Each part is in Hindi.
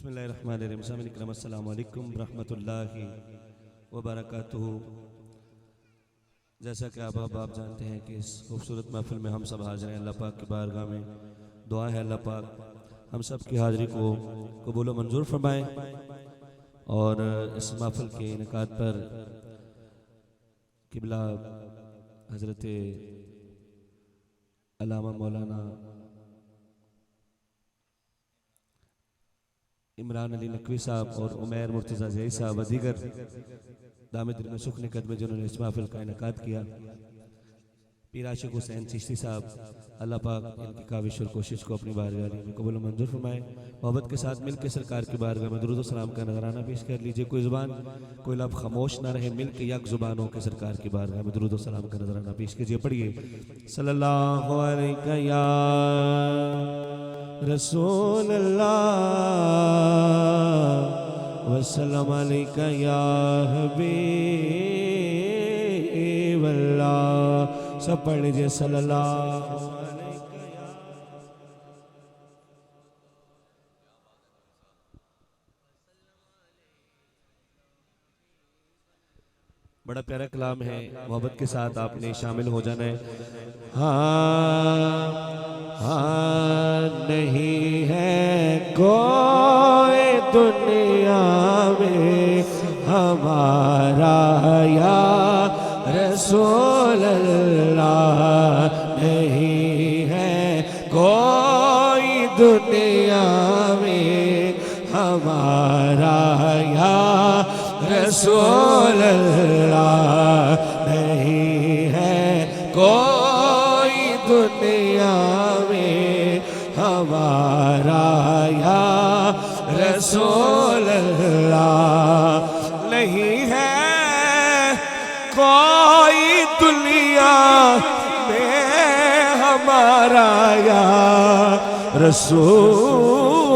बिस्मिल्लाहिर्रहमानिर्रहीम। अस्सलामु अलैकुम रहमतुल्लाहि व बरकातुहू। जैसा कि आप जानते हैं कि इस खूबसूरत महफिल में हम सब हाजिर हैं। अल्लाह पाक की बारगाह में दुआ है अल्लाह पाक हम सब की हाज़िरी को कबूल व मंजूर फरमाए। और इस महफिल के इनेकाद पर किबला हज़रत अल्लामा मौलाना इमरान अली नकवी साहब और उमैर मुर्तज़ा ज़ई साहब व दीगर दामद में सुख ने कदम जिन्होंने इस महफिल का इनेकाद किया। पीर आशिक हुसैन चिश्ती साहब, अल्लाह पाक इनकी काविश और कोशिश को अपनी बारगाह में कबूल मंजूर फरमाए। मोहब्बत के साथ मिल के सरकार की बारगाह में दुरूद व सलाम का नजराना पेश कर लीजिए। कोई ज़ुबान कोई लब खामोश ना रहे, मिल के यक ज़ुबान हो के सरकार की बारगाह में दुरूद व सलाम का नजराना पेश कीजिए। पढ़िए सल्लल्लाहु अलैहि या रसूल अल्लाह वसल्लम अलैका या हबीब अल्लाह। सब पढ़ लीजिए सल्लल्लाहु अलैका या। बड़ा प्यारा कलाम है, मोहब्बत के साथ आपने शामिल हो जाना है। हाँ नहीं है कोई दुनिया में हमारा या रसूल अल्लाह, नहीं है कोई दुनिया में हमारा या रसूल अल्लाह, नहीं है कोई दुनिया में हमारा या रसूल अल्लाह, नहीं है कोई दुनिया में हमारा या रसूल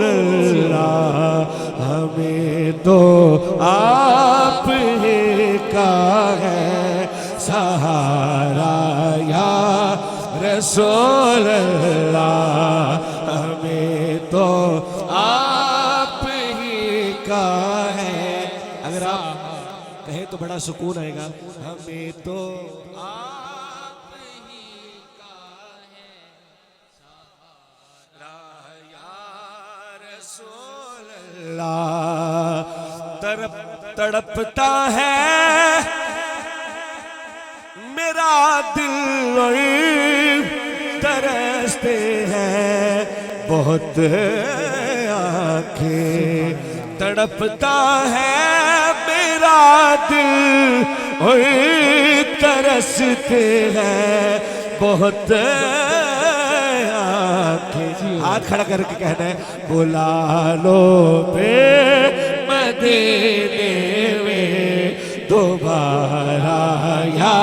अल्लाह। हमें तो आप ही का है सहारा या रसूल अल्लाह, हमें तो आप ही का है। अगर आप कहें तो बड़ा सुकून आएगा। हमें तो आप ही का है सहारा या रसूल अल्लाह। तड़पता है मेरा दिल, तरसते हैं बहुत आँखें। तड़पता है मेरा दिल, तरसते हैं बहुत आँखें। हाथ खड़ा करके कहना है बुला लो पे मदीने में दोबारा या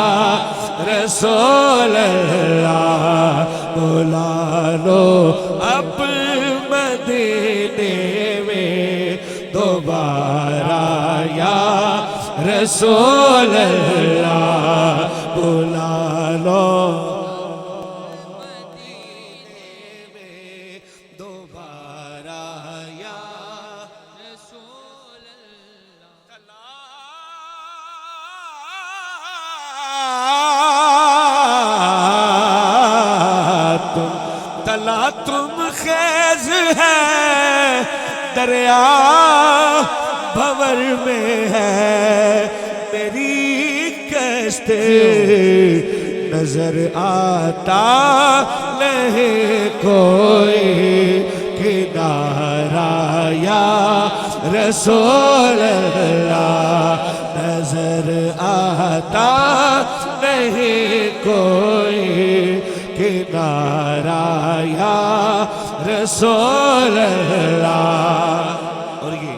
रसूल अल्लाह। बुला लो अब मदीने में दोबारा या रसूल अल्लाह। बुला लो मदीने में दोबारा या रसूल अल्लाह। तला तुम खेज है दरिया भंवर में है मेरी कश्ते, नजर आता नहीं कोई किनारा या रसूल अल्लाह। नजर आता नहीं कोई किनारा या रसूल अल्लाह। और ये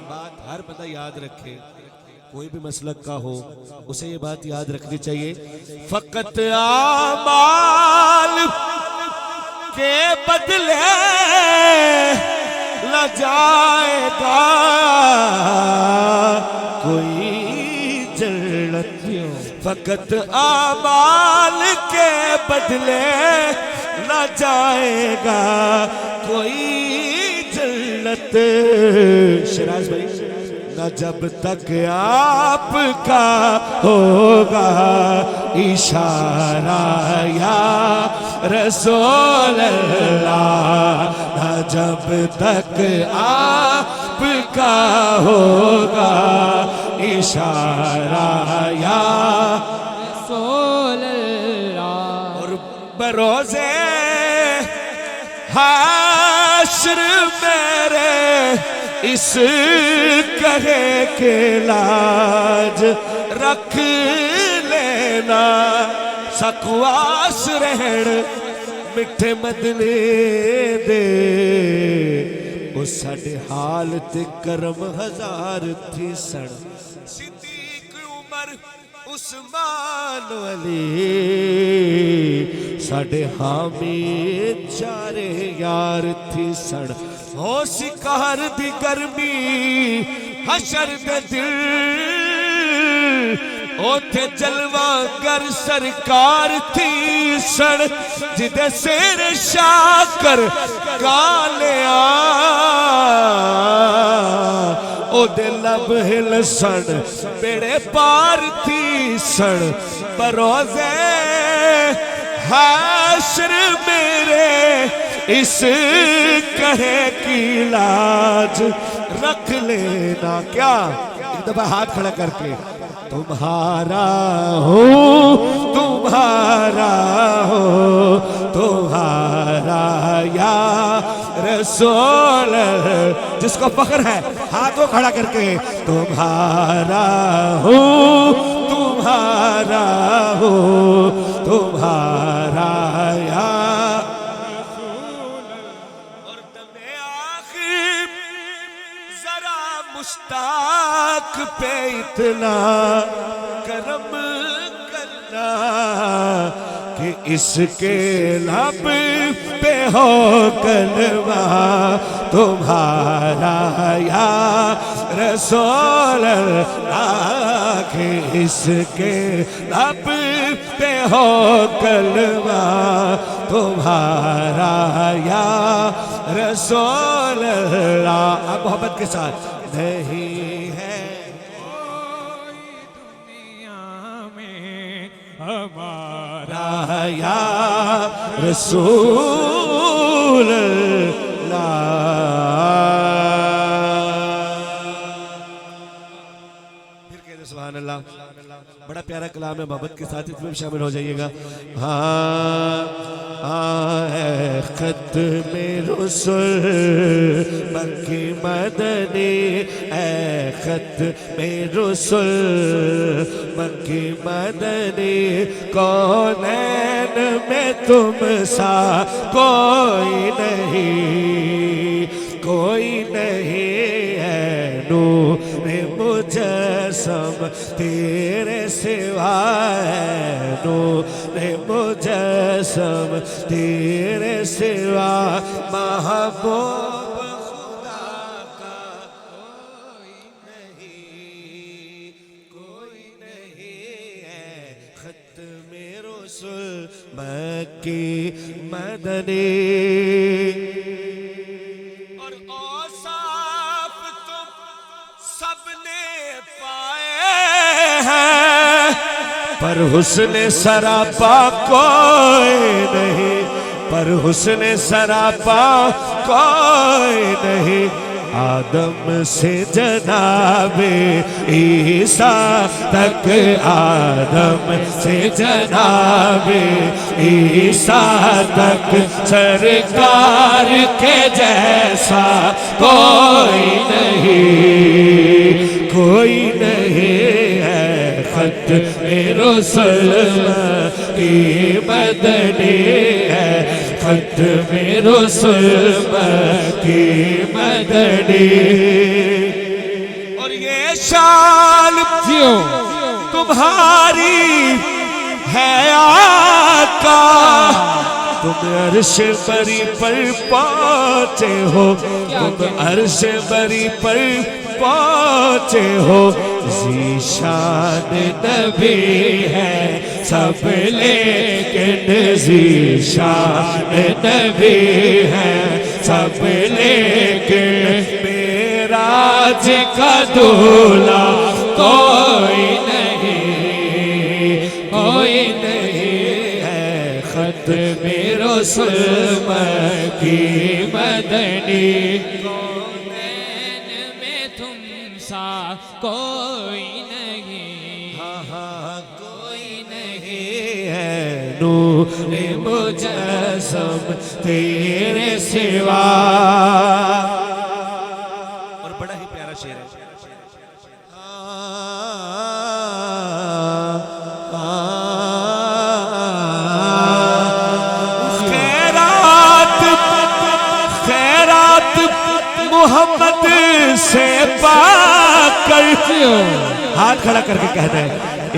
बात हर बंदा याद रखे, कोई भी मसलक का हो उसे ये बात याद रखनी चाहिए। फकत आमाल के बदले न जाएगा कोई जन्नत। फकत आमाल के बदले न जाएगा कोई जन्नत। फजीलत शिराज भाई, न जब तक आपका होगा इशारा या रसूल अल्लाह, न जब तक आपका होगा इशारा या रसूल अल्लाह। और बरोज़े हाशर मेरे इस कहे के लाज रख लेना, सकवास रहन मिठे मदने दे, वो साडे हाल ते करम हजार थी सन। सिद्दीक उमर उस्मान अली साडे हामी चारे यार थी सन। हो शिकार दी गर्मी हशर दे दिल, ओथे जलवा गर सरकार थी सन, जिदे सिर शाकर कालिया ओदे लब हिल सन, बेड़े पार थी सन। बरोज़े हाशर मेरे इस कहे की लाज रख लेना। क्या एक दफा हाथ खड़ा करके, तुम्हारा हो तुम्हारा हो तुम्हारा या रसूल, जिसको फख्र है हाथ वो खड़ा करके, तुम्हारा हो तुम्हारा हो तुम्हारा या मुश्ताक पे इतना करम करना कि इसके लब पे हो कलमा तुम्हारा या रसूल अल्लाह, कि इसके लब पे हो कलमा तुम्हारा या रसूल अल्लाह। अब मोहब्बत के साथ, नहीं है कोई दुनिया में हमारा या रसूल अल्लाह। फिर कहते सुभान अल्लाह। बड़ा प्यारा कलाम है, मोहब्बत के साथ इसमें भी शामिल हो जाइएगा। हाँ खत में रसूल मक्की मदनी, खत में रसूल मक्की मदनी, कौनैन में तुम सा कोई नहीं है, नूरे मुजस्सम तेरे सिवा है, नूरे मुजस्सम तेरे सिवा, महबूब खुदा का कोई नहीं है, खत में रसूल मक्की मदनी। और औसाफ तुम सबने पाए हैं, पर हुस्न सरापा कोई नहीं, पर हुस्न सरापा कोई नहीं, आदम से जनाबे ईसा तक, आदम से जनाबे ईसा तक, सरकार के जैसा कोई नहीं है, खत रसूल की मदनी है, खत में रसूल की मदनी। और ये शान तुम्हारी है आका, तुम अर्श बरी पर पहुँचे हो, तुम अर्श बरी पर पहुँचे हो, ज़ीशान नबी है सब लेकिन ज़ीशान नबी है सब लेकिन का दूल्हा कोई नहीं, कोई नहीं है ख़त्म रसूल मक्की मदनी। कौनैन में तुम सा कोई नहीं, हाँ हाँ कोई नहीं है नूरे मुजस्सम तेरे सिवा। और बड़ा ही प्यारा शेर है। खैरात खैरात मोहम्मद से पाकर हाथ खड़ा करके कहते हैं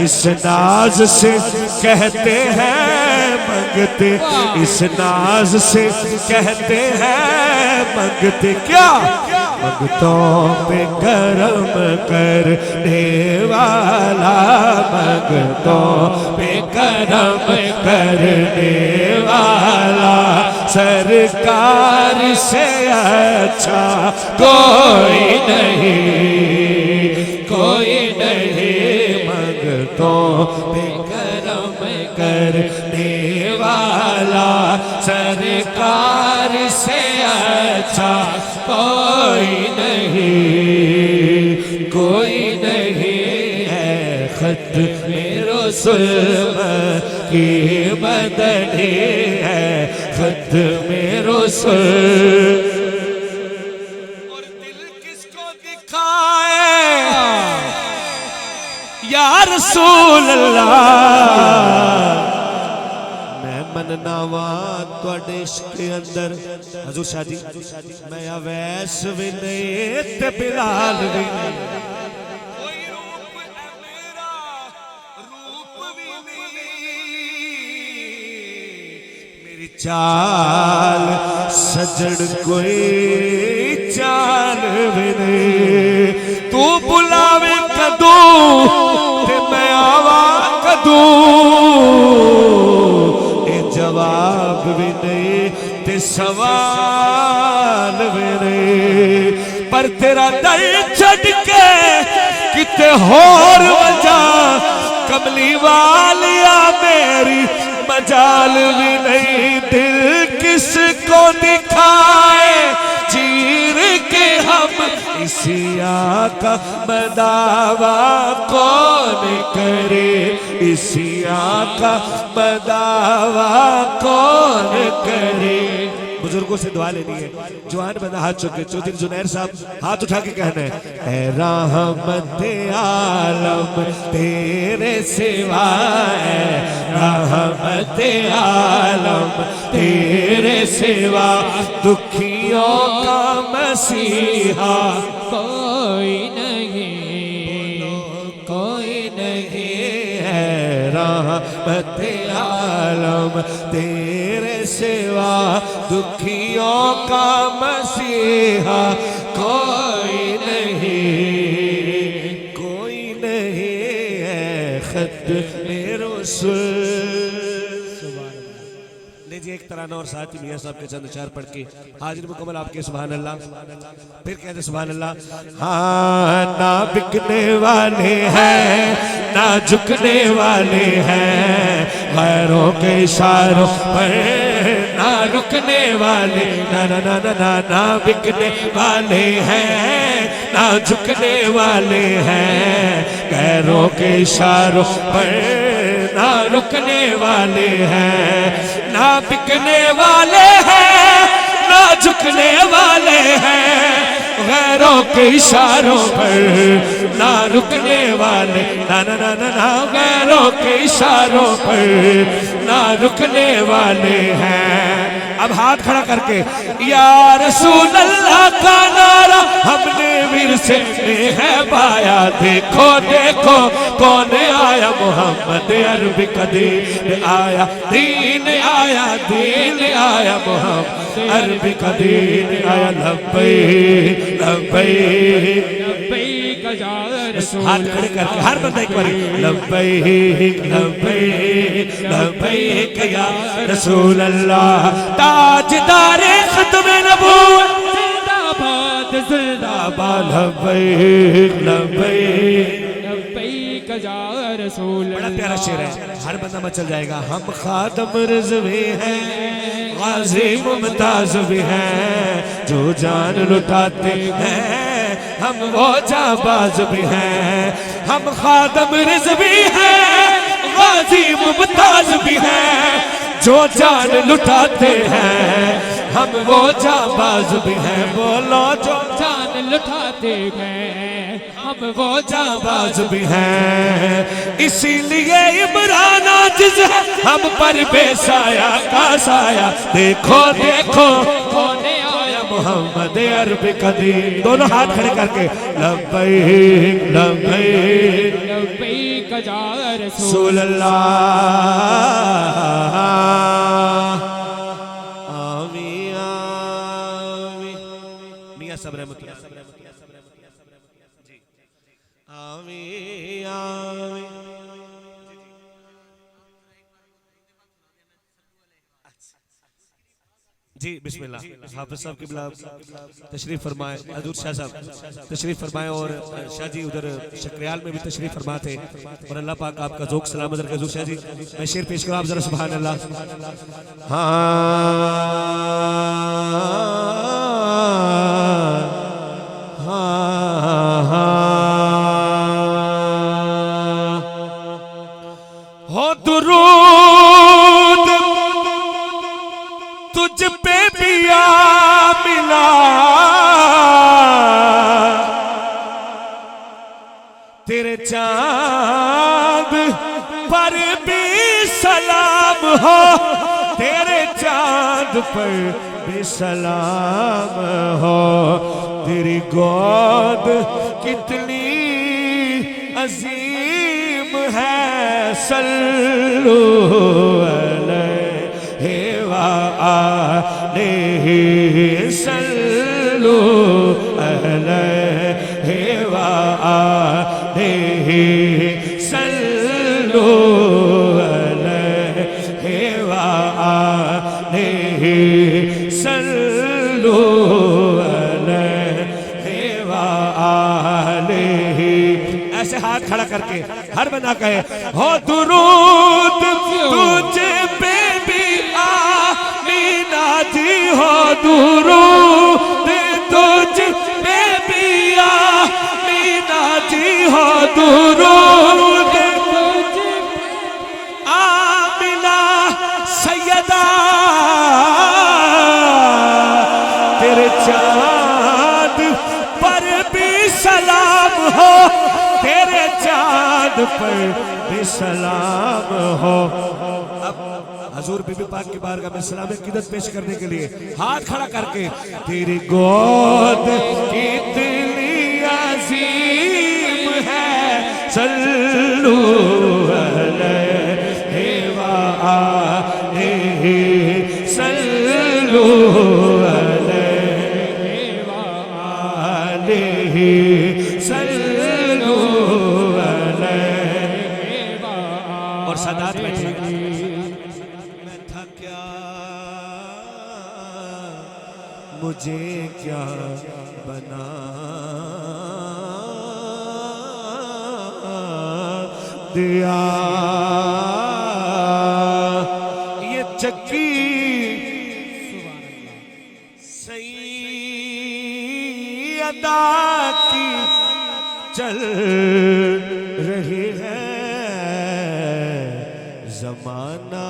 इस नाज से कहते हैं मंगते, इस नाज से कहते हैं मंगते क्या मंगतों पे करम करने वाला, मंगतों पे करम करने वाला सरकार से अच्छा कोई नहीं, कोई नहीं मंगतों पे करम करने वाला सरकार से अच्छा कोई नहीं, कोई नहीं है ख़त्म रसूल की मदनी है ख़त्म रसूल। और दिल किसको दिखाए या रसूल अल्लाह, मैं मननावा तुहाडे इश्क अंदर हजूर शाह जी मैं अवैस भी नहीं ते बिलाल भी नहीं, कोई रूप है मेरा रूप भी नहीं, मेरी चाल सजन कोई चाल भी नहीं, तू बुलावे कदूं ते मैं आवा कदूं, ए जवाब भी नहीं ते सवाल भी नहीं, पर तेरा दर छड़ के किते होर वजा कमली वालिया मेरी मजाल भी नहीं, दिल किसको दिखाए चीर के हम इसी आका बदावा कौन करे, इसी आका बदावा कौन करे। बुजुर्गों से दुआ लेनी है, जवान बंदा हाथ चुके, चौधरी जुनैर साहब हाथ उठा के कहना है ऐ रहमत आलम तेरे सिवा है, रहमत आलम तेरे सिवा दुखियों का मसीहा कोई नहीं, कोई नहीं है, रहमत आलम तेरे सिवा दुखियों का मसीहा कोई नहीं, कोई नहीं है ख़त्म रसूल। लीजिए एक तराना और साथ ही मियां साहब के चंद अशार पढ़ के हाजिर मुकम्मल आपके सुभान अल्लाह। फिर कहते सुभान अल्लाह। हाँ ना बिकने वाले हैं ना झुकने वाले हैं, गैरों के इशारों पर ना रुकने वाले, ना ना ना ना ना ना बिकने वाले हैं ना झुकने वाले हैं, गैरों के इशारों पर ना रुकने वाले हैं, ना बिकने वाले हैं ना झुकने वाले हैं, गैरों के इशारों पर ना रुकने वाले, ना ना ना ना ना गैरों के इशारों पर ना रुकने वाले हैं। अब हाथ खड़ा करके या रसूल अल्लाह का नारा हमने विरसे में है पाया, देखो देखो कौन आया मोहम्मद अरबी का दीन आया, दीन आया, दीन आया मोहम्मद अरबी का दीन आया, लब्बैक लब्बैक लब्बैक या रसूल। हाथ खड़े करके हर बंदा एक बारी लब्बैक लब्बैक लब्बैक या रसूल अल्लाह, ताजदारे खत्म नबूवत जिंदाबाद जिंदाबाद लब्बैक लब्बैक। लब्बैक या रसूल बड़ा प्यारा शेर है, हर बंदा मचल जाएगा। हम खादम रिज़वी हैं, गाज़ी मुमताज भी हैं, जो जान लुटाते हैं हम वो जाबाज भी हैं। हम खादम रिज़वी हैं, गाज़ी मुमताज भी हैं, जो जान लुटाते हैं हम वो जाबाज भी हैं। बोलो जो जान लुटाते हैं हम वो जाबाज भी हैं, इसीलिए इमरान आजिज़ है हम पर बेसाया का साया। देखो देखो कौन आया मोहम्मद अरबी कदीर। दोनों हाथ खड़े करके लब्बैक लब्बैक लब्बैक या रसूल रसूल अल्लाह। आमीन आमीन। मियां साहब रहमतुल्लाह जी। आमीन आमीन। जी बिस्मिल्लाह। हाफिज साहब की बिला तशरीफ फरमाए, हजूर शाह साहब तशरीफ फरमाए और शाह जी उधर शक्रियाल में भी तशरीफ फरमा थे। और अल्लाह पाक आपका ज़ौक़ सलामत रखे। हजूर शाह जी मैं शेर पेश करूँ, आप जरा सुभान अल्लाह। हो दुरूद तुझ पे भी आ मिला, तेरे चांद पर भी सलाम हो, तेरे चांद पर भी सलाम हो। तेरी गोद कितनी अजीम है, सल्लू अलैहि व आलिहि सल्लू अलैहि व आलिहि सल्लू अलैहि व आलिहि सल्लू अलैहि व आलिहि। ऐसे हाथ खड़ा करके हर बंदा कहे हो दुरूद तुझ पे भी आमीना जी, हो दुरूद तुझ पे भी आमीना जी, हो दुरूद आमीना सैयदा। तेरे चाँद पर भी सलाम हो, तेरे चाँद पर भी सलाम हो। अब हजूर बीबी पाक की बारगाह में सलाम क़ीदत पेश करने के लिए हाथ खड़ा करके तेरी गोद कितनी अजीम है, सल्लू अलैहि व आलिहि सल्लू अलैहि व आलिहि सल्लू अलैहि व। और सादात बैठे मैं था क्या मुझे क्या बना दिया, ये चक्की सैयदा की चल रही है, जमाना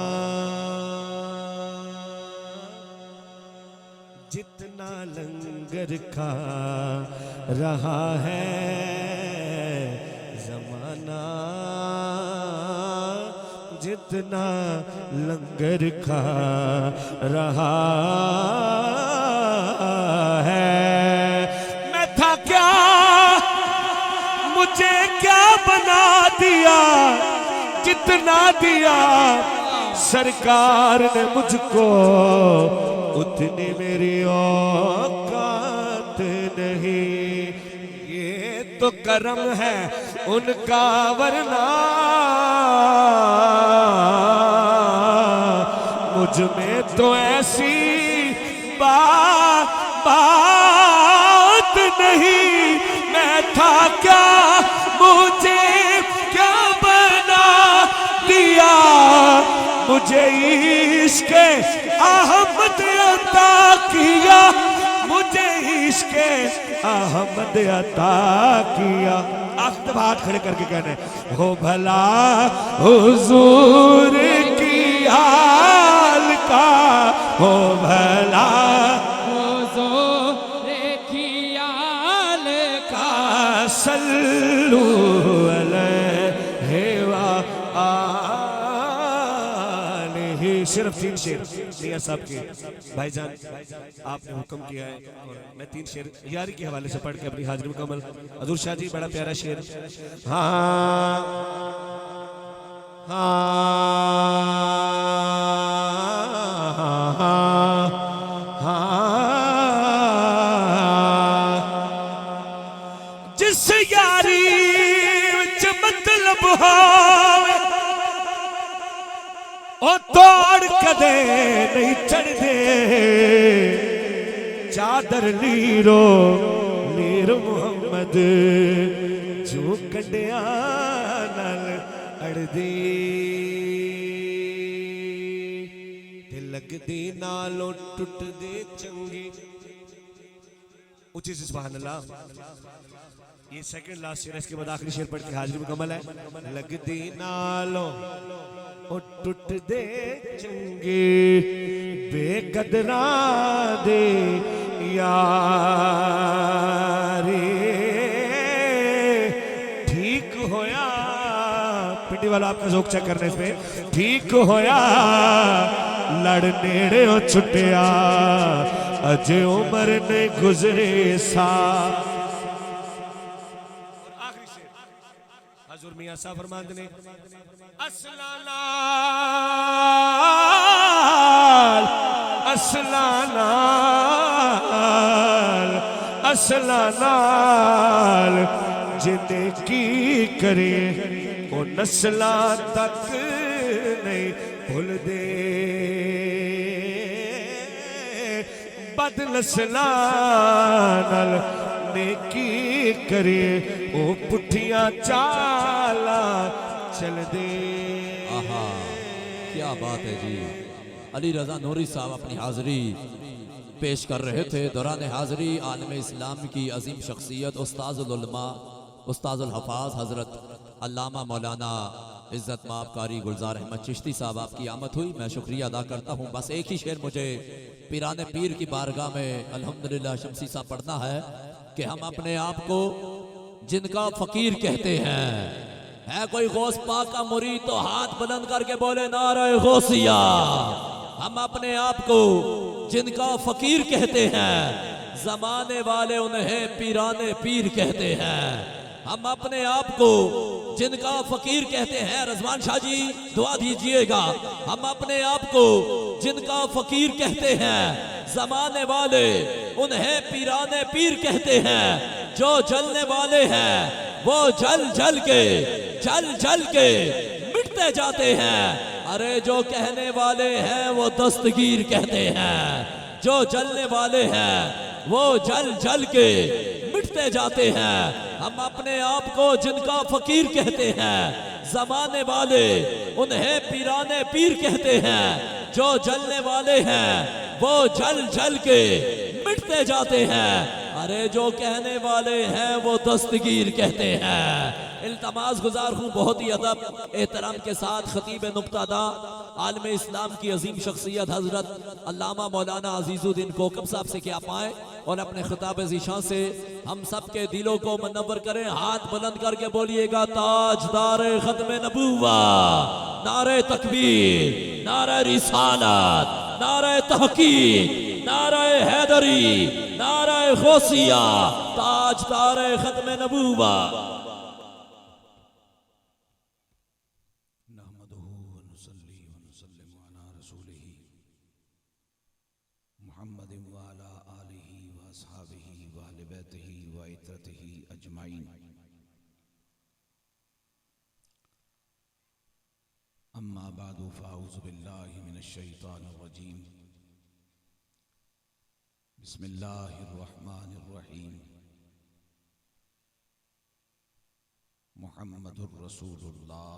जितना लंगर खा रहा है, जमाना जितना लंगर खा रहा है। मैं था क्या मुझे क्या बना दिया, जितना दिया सरकार ने मुझको उतनी मेरी औकात नहीं। ये तो करम है उनका, वरना मुझ में तो ऐसी बात क्या मुझे क्या बना दिया, मुझे इश्क अहमद अता किया, मुझे इश्क अहमद अता किया। आखिर हाथ खड़े करके कहने हो भला हुजूर की हाल का, हो भला हुजूर ख्याल का, सल्लू अलैहि व आलिहि। सिर्फ 3 शेर मियां साहब के भाईजान आपने हुक्म किया है और मैं 3 शेर यारी के हवाले से पढ़ के अपनी हाजिरी मुकम्मल। हजूर शाह जी बड़ा प्यारा शेर। हाँ जिस यारी विच मतलब होवे ओ तोड़ कदे नहीं चढ़दे, चादर लीरो लीर मुहम्मद जो कड्या नाल अड़दी, ते लगदी नालों टुटदे चंगी। ऊंची से सुभान अल्लाह। ये सेकंड लास्ट शेर है, इसके बाद आखिरी शेर पढ़ के हाजिरी मुकम्मल है। लगदी नालों ओ टुटदे चंगे, बेकदरा दे यारे, ठीक होया पिंडी वाला आपका जोक चेक करने पे, ठीक होया लड़ नेड़े ओ छुटिया, अजे उम्र ने गुजरे सा। आखिरी शेर हजूर मियां साहब फरमाते ने असलानाल असलानाल असलानाल जिन्हें की करे वो नस्ला तक नहीं भूल दे, बद नस्ला नाल नेकी करे वो पुठिया चाला चल दे। आहा क्या बात है जी। अली रजा नूरी साहब अपनी हाजिरी पेश कर रहे थे। दौरान हाजिरी आलम इस्लाम की अजीम शख्सियत उस्ताजुल उलमा उस्ताजुल हफाज हजरत अल्लामा मौलाना इज्जत माब कारी गुलजार अहमद चिश्ती साहब आपकी आमद हुई। मैं शुक्रिया अदा करता हूँ। बस एक ही शेर मुझे पीराने पीर की बारगाह में अल्हम्दुलिल्लाह शमसी साहब पढ़ना है कि हम अपने आप को जिनका फकीर कहते हैं, है कोई गौस पाक का मुरीद तो हाथ बुलंद करके बोले नारे गौसिया। हम अपने आप को जिनका फकीर कहते हैं, जमाने वाले उन्हें पीराने पीर कहते हैं। हम अपने आप को जिनका फकीर कहते हैं, रजवान शाह जी दुआ दीजिएगा। हम अपने आप को जिनका फकीर कहते हैं, जमाने वाले उन्हें पीराने पीर कहते हैं। जो जलने वाले हैं वो जल जल के मिटते जाते हैं। अरे जो कहने वाले हैं वो दस्तगीर कहते हैं। जो जलने वाले हैं वो जल जल के मिटते जाते हैं। हम अपने आप को जिनका फकीर कहते हैं, जमाने वाले उन्हें पीराने पीर कहते हैं। जो जलने वाले हैं वो जल जल के मिटते जाते हैं। अरे जो कहने वाले हैं वो दस्तगीर कहते हैं। इल्तमास गुजार हूँ बहुत ही अदब एहतराम के साथ खतीब नुक्तादा आलम इस्लाम की अजीम शख्सियत हजरत अल्लामा मौलाना अजीजुद्दीन कोकब साहब से क्या पाए और अपने खिताब ज़ीशान से हम सब के दिलों को मुनव्वर करें। हाथ बुलंद करके बोलिएगा ताजदार खत्म नबूवा, नारे तकबीर, नारे रिसालत, नारे तहकीक, नारे हैदरी, नारे गौसिया, ताजदार खत्म नबूवा। अम्मा बादु फ़ाऊज़ु बिल्लाहि मिनश शैतानिर रजीम। बिस्मिल्लाहिर रहमानिर रहीम। मुहम्मदुर रसूलुल्लाह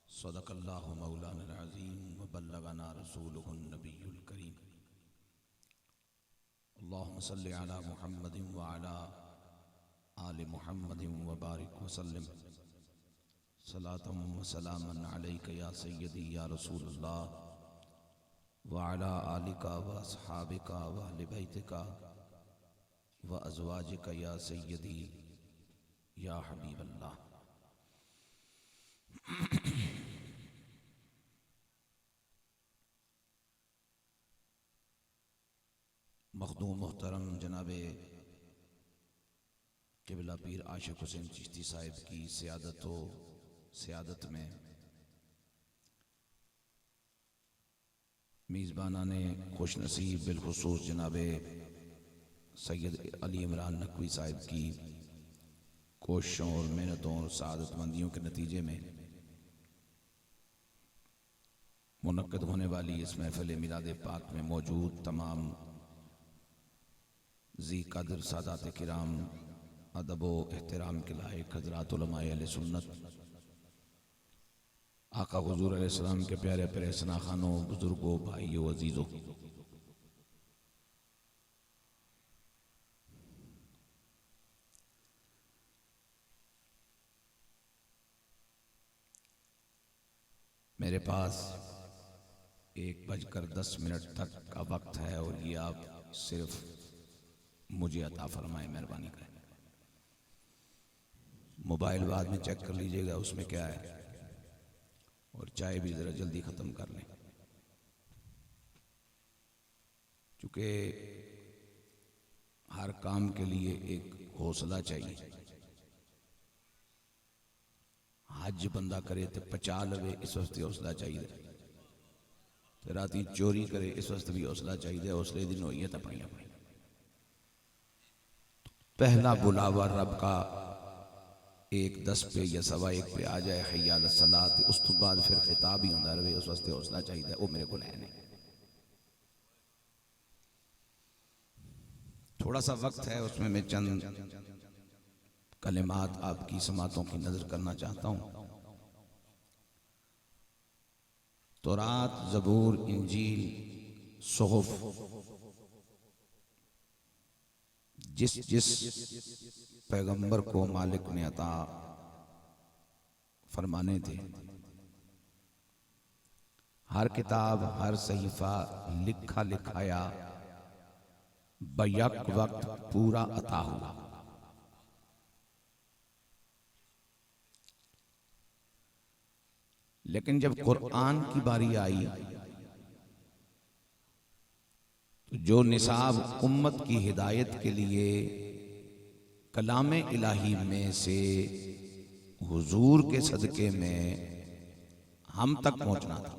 सदक़ल्लाहु मौलाना अज़ीम व बल्लगना रसूलुहुन नबियुल करीम। अल्लाहुम्मा सल्लि अला मुहम्मदिन व अला आलि मुहम्मदिन व बारिक व सल्लिम सलातम व सलामन अलैका या सय्यदी या रसूलुल्लाह व अला आलिका व अस्हाबिका व अहलि बैतिका व अज़वाजिका या सय्यदी या हबीबल्लाह। मखदूम मोहतरम जनाबे क़िबला पीर आशिक़ हुसैन चिश्ती साहिब की सियादत में मेज़बाना ने खुश नसीब बिलखुसूस जनाबे सैयद अली इमरान नकवी साहिब की कोशिशों और मेहनतों और सादतमंदियों के नतीजे में मुनक्कद होने वाली इस महफ़िल मिलाद पाक में मौजूद तमाम जी कदर सादात किराम, अदब व एहतराम के लायक हज़रात उलमाए अहले सुन्नत, आका हुज़ूर अलैहिस्सलाम के प्यारे प्यारे सनाखानों, बुजुर्गों, भाइयों, अजीज़ों, मेरे पास 1:10 तक का वक्त है और ये आप सिर्फ मुझे अता फरमाए, मेहरबानी करें। मोबाइल बाद में चेक कर लीजिएगा उसमें क्या है, और चाय भी ज़रा जल्दी ख़त्म कर लें, क्योंकि हर काम के लिए एक हौसला चाहिए। हज बंदा करे तो पचा लवे, इस वास्ते हौसला चाहिए। राती चोरी करे, इस वास्ते भी हौसला चाहिए। हौसले दिन होई है तो अपनी अपनी पहला बुलावा रब का 1:10 पे या 1:15 पे आ जाए, हय्या अला सलात, उस तो बाद फिर खिताब ही होता रहे, उस वास्ते हौसला चाहिए। वो मेरे को है नहीं। थोड़ा सा वक्त है, उसमें मैं चंद कलिमात आपकी समातों की नजर करना चाहता हूं। तौरात, ज़बूर, इंजील, सुहुफ, जिस पैगंबर को मालिक ने अता फरमाने थे, हर किताब, हर सहीफा लिखा लिखाया बैक वक्त पूरा अता हुआ। लेकिन जब कुरान की बारी आई तो जो निसाब उम्मत की हिदायत के लिए कलाम इलाही में से हुजूर के सदके में हम तक पहुंचना था,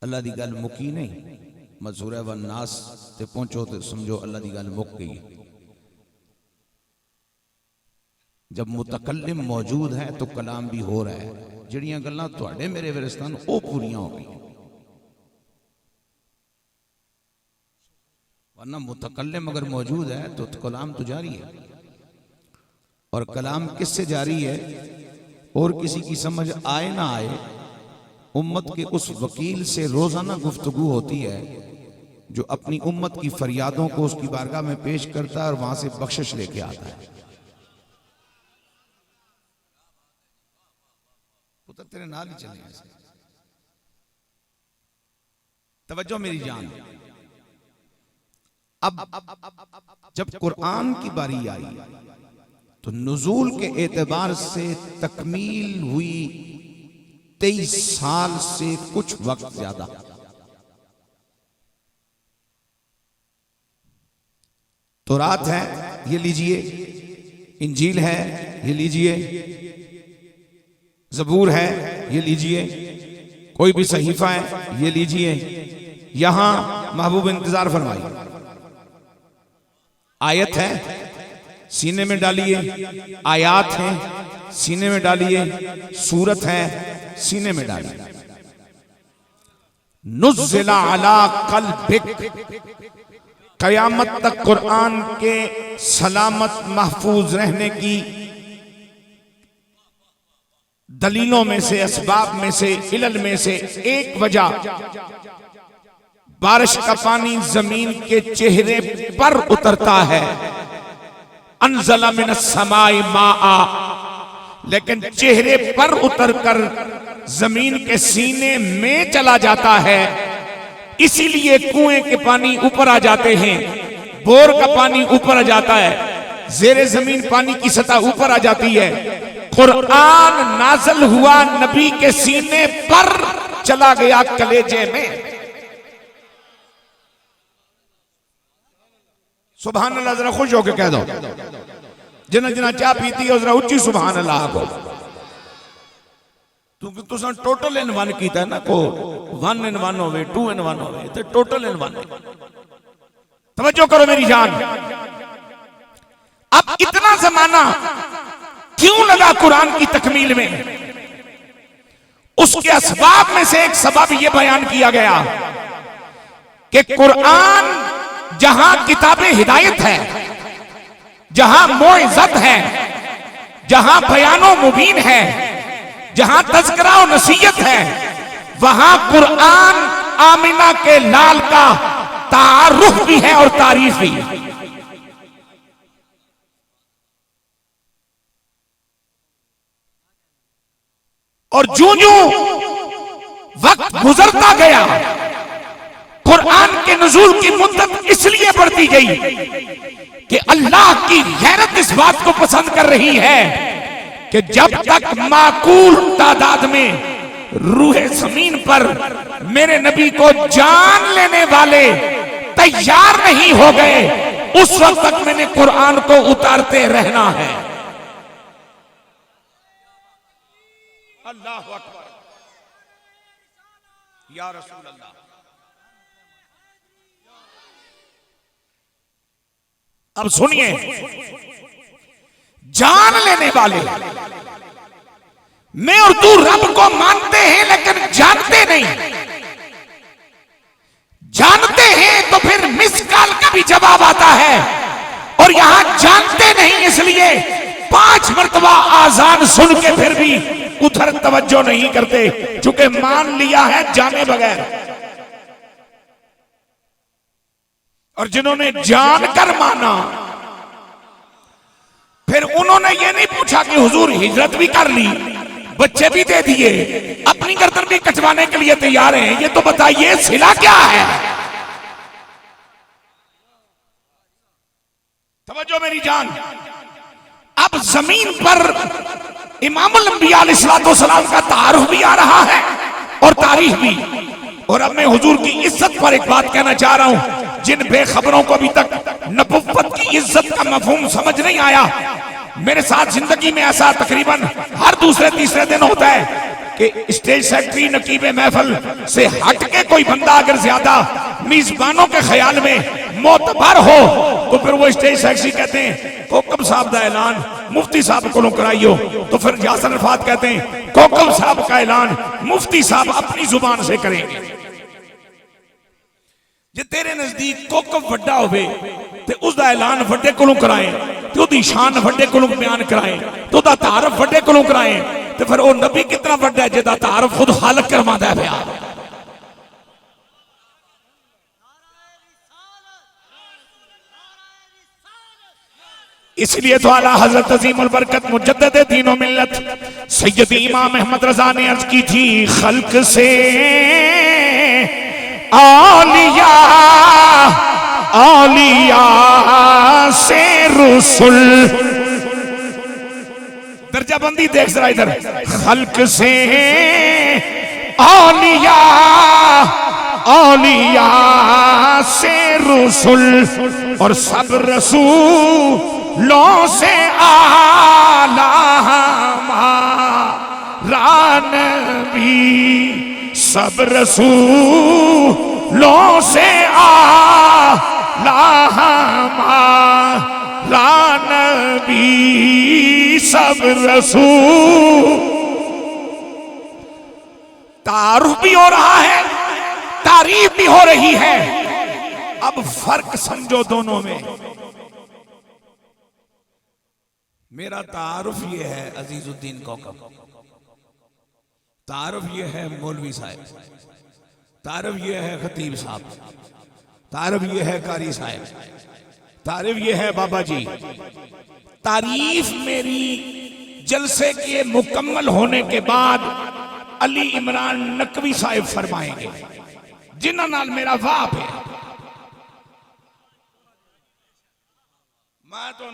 अल्लाह दी गल मुकी नहीं। मसूरा व नास ते पहुंचो तो समझो अल्लाह दी गल मुक गई। जब मुतकल्लिम मौजूद है तो कलाम भी हो रहा है। जिहड़ियां गल्लां तुहाडे मेरे विरस्तान ओ पूरियां हो गई, वरना मुतकल्लिम अगर मौजूद है तो कलाम तो जारी है। और कलाम किससे जारी है? और किसी की समझ आए ना आए, उम्मत के उस वकील से रोजाना गुफ्तगू होती है जो अपनी उम्मत की फरियादों को उसकी बारगाह में पेश करता है और वहां से बख्शिश लेके आता है। पुत्र तेरे नाल ही चले, तवज्जो मेरी जान। अब जब कुरान की बारी आई तो नुज़ूल के एतबार से तकमील हुई 23 साल से कुछ वक्त ज्यादा। तौरात है, ये लीजिए। इंजील है, ये लीजिए। ज़बूर है, ये लीजिए। कोई भी सहीफा है, ये लीजिए। यहां महबूब इंतजार फरमाइए। आयत है, सीने में डालिए। आयात हैं, सीने में डालिए। सूरत है, सीने में डालिए। नुज़्ज़िला अला क़ल्बिक, क़यामत तक कुरान के सलामत महफूज रहने की दलीलों में से, असबाब में से, इलल में से एक वजह बारिश का पानी जमीन के चेहरे पर उतरता है। अनज़ला मिनस समाई माआ, लेकिन चेहरे पर उतरकर जमीन के सीने में चला जाता है। इसीलिए कुएं के पानी ऊपर आ जाते हैं, बोर का पानी ऊपर आ जाता है, जेरे जमीन पानी की सतह ऊपर आ जाती है। कुरान नाज़िल हुआ नबी के सीने पर, चला गया कलेजे में। सुभान अल्लाह जरा खुश होकर कह दो, जिन्ना जिन्ना चाह पीती है जरा उच्ची सुभान अल्लाह को। क्योंकि तुसा टोटल इन वन कीता ना, को 1 in 1 होवे, 2 in 1 होवे, तो टोटल इन 1। तवज्जो करो मेरी जान। अब इतना जमाना क्यों लगा कुरान की तकमील में? उसके असबाब में से एक सबब यह बयान किया गया कि कुरान जहां किताबे हिदायत है, जहां मौइज़त है, जहां बयानो मुबीन है, जहां तज़किरा और नसीहत है, वहां कुरान आमिना के लाल का तारुफ भी है और तारीफ भी है। और जो जो वक्त गुजरता गया, कुरान के नुज़ूल की मुद्दत इसलिए बढ़ती गई कि अल्लाह की गैरत इस बात को पसंद कर रही है कि जब तक माकूल तादाद में रूहे जमीन पर मेरे नबी को जान लेने वाले तैयार नहीं हो गए, उस वक्त तक मैंने कुरान को उतारते रहना है। अल्लाह अकबर, या रसूल अल्लाह। अब सुनिए, जान लेने वाले, मैं और तू रब को मानते हैं लेकिन जानते नहीं। जानते हैं तो फिर मिस कॉल का भी जवाब आता है, और यहां जानते नहीं इसलिए 5 मरतबा आजान सुन के फिर भी उधर तवज्जो नहीं करते, चूंकि मान लिया है जाने बगैर। और जिन्होंने जानकर माना, फिर उन्होंने ये नहीं पूछा कि हुजूर हिजरत भी कर ली, बच्चे भी दे दिए, अपनी गर्दन भी कटवाने के लिए तैयार हैं, ये तो बताइए सिला क्या है? तवज्जो मेरी जान। अब जमीन पर इमामुल अंबिया अलैहिस्सलाम का तारुफ भी आ रहा है और तारीफ भी। और अब मैं हुजूर की इज्जत पर एक बात कहना चाह रहा हूं, जिन बेखबरों को अभी तक नबुव्वत की इज्जत का मफहूम समझ नहीं आया। मेरे साथ जिंदगी में ऐसा तकरीबन हर दूसरे तीसरे दिन होता है कि स्टेज सेक्रेटरी नकीबे महफल से हट के कोई बंदा अगर ज्यादा मेजबानों के ख्याल में मोतबर हो तो फिर वो स्टेज सेक्रेटरी कहते हैं कोकब साहब का ऐलान मुफ्ती साहब को कराइयो, तो फिर यासर अरफात कहते हैं कोकब साहब का ऐलान मुफ्ती साहब अपनी जुबान से करेंगे। जे तेरे नजदीक कोकब वड्डा होवे ते उसका ऐलान वड्डे कोलों कराए, तो उसकी शान वड्डे कोलों बयान कराए, तो उसका तारफ वड्डे कोलों कराए, तो फिर वो नबी कितना वड्डा है जिसका तारफ खुद खालिक करवांदा है प्यार। इसलिए तो आला हजरत अजीमुल बरकत मुजद्दिद दीन व मिल्लत सैयद इमाम अहमद रजा ने अर्ज की थी, खल्क से औलिया, औलिया से रसूल। दर्जाबंदी देख जरा इधर, खल्क से औलिया, औलिया से रसूल, और सब रसूलों से आला हमारा नबी, सब रसूलों से आला हमारा नबी, सब रसूल। तारुफ भी हो रहा है, तारीफ भी हो रही है। अब फर्क समझो दोनों में। मेरा तारुफ ये है अजीजुद्दीन कौकब, तारुफ ये है मौलवी साहब, तारुफ ये है खतीब साहब, तारुफ ये है कारी साहब, तारुफ ये है बाबा जी। तारीफ मेरी जलसे के मुकम्मल होने के बाद अली इमरान नकवी साहब फरमाएंगे, जिन्हां नाल मेरा वाप है। मैं तो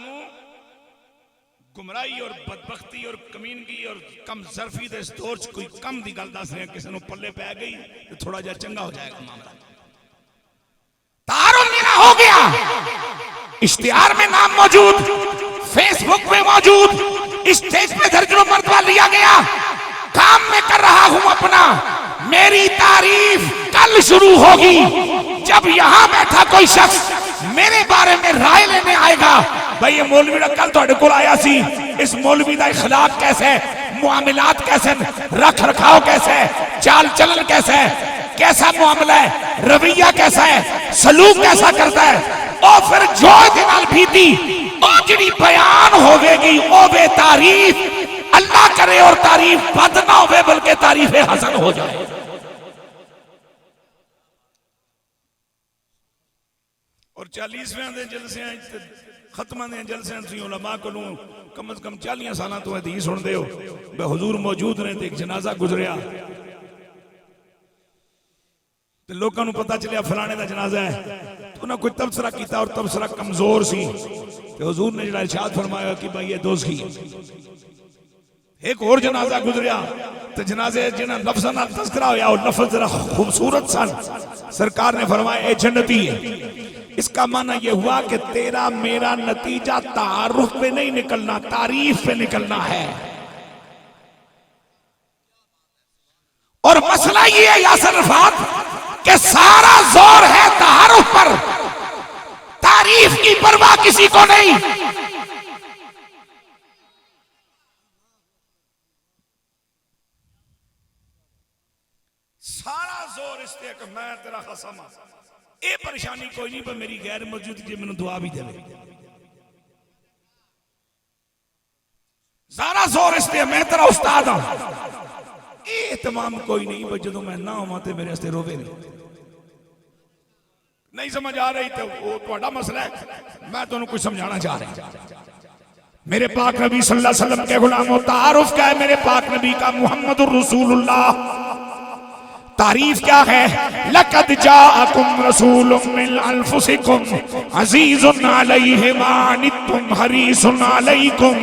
गुमराही और बदबख्ती और कमीनगी और कम जरफी दे इस दौर च कोई कम दी गल दस रहे, किसी को पल्ले पै गई तो थोड़ा जा चंगा हो जाएगा मामला। तारुफ मेरा हो गया, इश्तिहार में नाम मौजूद, फेसबुक में मौजूद, स्टेज पे दर्जनों मर्तबा लिया गया, काम में कर रहा हूं अपना। मेरी तारीफ कल शुरू होगी जब यहां बैठा कोई शख्स मेरे बारे में राय लेने आएगा। भाई ये मौलवी कल थोड़े को आया सी, इस मौलवी का इखलाक कैसे है, मुआमिलात कैसे, रख रखाव कैसे है, चाल चलन कैसे है, कैसा मामला है, रवैया कैसा है, सलूक कैसा करता है, और फिर जो दिन बीती और जिड़ी बयान होवेगी ओ बे तारीफ, अल्लाह करे और तारीफ बद ना होवे बल्कि तारीफ हसन हो जाए। और 40वें जलसे खत्म दे जलसे तुसीं उलमा कोलों कम से कम 40 साल तो हदीस सुनते हो। बे हुजूर मौजूद ने, एक जनाजा गुजरिया तो लोगों को पता चलिया फलाने का जनाजा है, तो उन्हें कोई तबसरा किया और तबसरा कमजोर सी, तो हुजूर ने जो इरशाद फरमाया कि भाई ये दोस्ती। एक और जनाजा गुजरिया तो जनाजे जिन्हें लफ्ज़ नाल तज़किरा होया और लफ्ज़ जरा खूबसूरत सन, सरकार ने फरमाया ए जन्नती है। इसका माना यह हुआ कि तेरा मेरा नतीजा तारुफ पे नहीं निकलना, तारीफ पे निकलना है। और मसला ये है यासर रफात कि सारा जोर है तारुफ पर, तारीफ की परवाह किसी को नहीं। सारा जोर इस पे कि मैं तेरा खसम, ये परेशानी कोई नहीं पर मेरी गैर मौजूदगी मैंने दुआ भी देवे। सारा जोर इस पे मैं तेरा उस्ताद हूं, ये तमाम कोई नहीं पर जो मैं ना होवां ते मेरे वास्ते रोवे नहीं समझ आ रही तो वो तुम्हारा मसला है, मैं तुहानू कुछ समझाना चाह रहा। मेरे पाक नबी सल्लल्लाहु अलैहि वसल्लम के गुलामों, तारुफ क्या है मेरे पाक नबी का? मुहम्मदुर रसूलुल्लाह। तारीफ क्या है? लक़द जाअकुम रसूलुम मिन अनफुसिकुम अज़ीज़ुन अलैहि मा अनित्तुम हरीसुन अलैकुम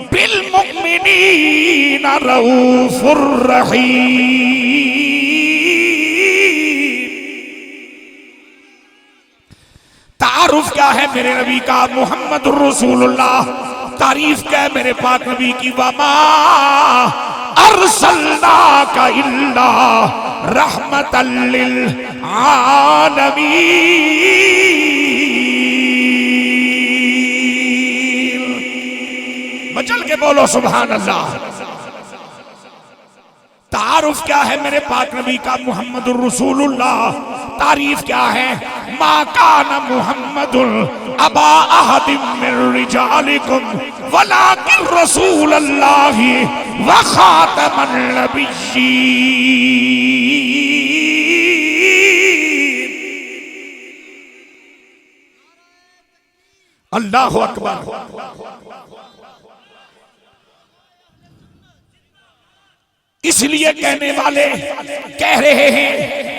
बिल मुमिनीना रऊफुर रहीम। तारुफ क्या है मेरे नबी का? मुहम्मदुर रसूलुल्लाह। तारीफ क्या है मेरे पाक नबी की? वमा अरसलनाका इल्ला रहमतल लिल आलमीन। मचल के बोलो सुभान अल्लाह। तारुफ क्या है मेरे पाक नबी का? मुहम्मदुर रसूलुल्लाह। तारीफ क्या है? मा काना मुहम्मदुन अबा अहदिम मिन रिजालिकुम वलाकिन रसूलुल्लाहि व खातमन नबिय्यीन। अल्लाहु अकबर। इसलिए कहने वाले कह रहे हैं,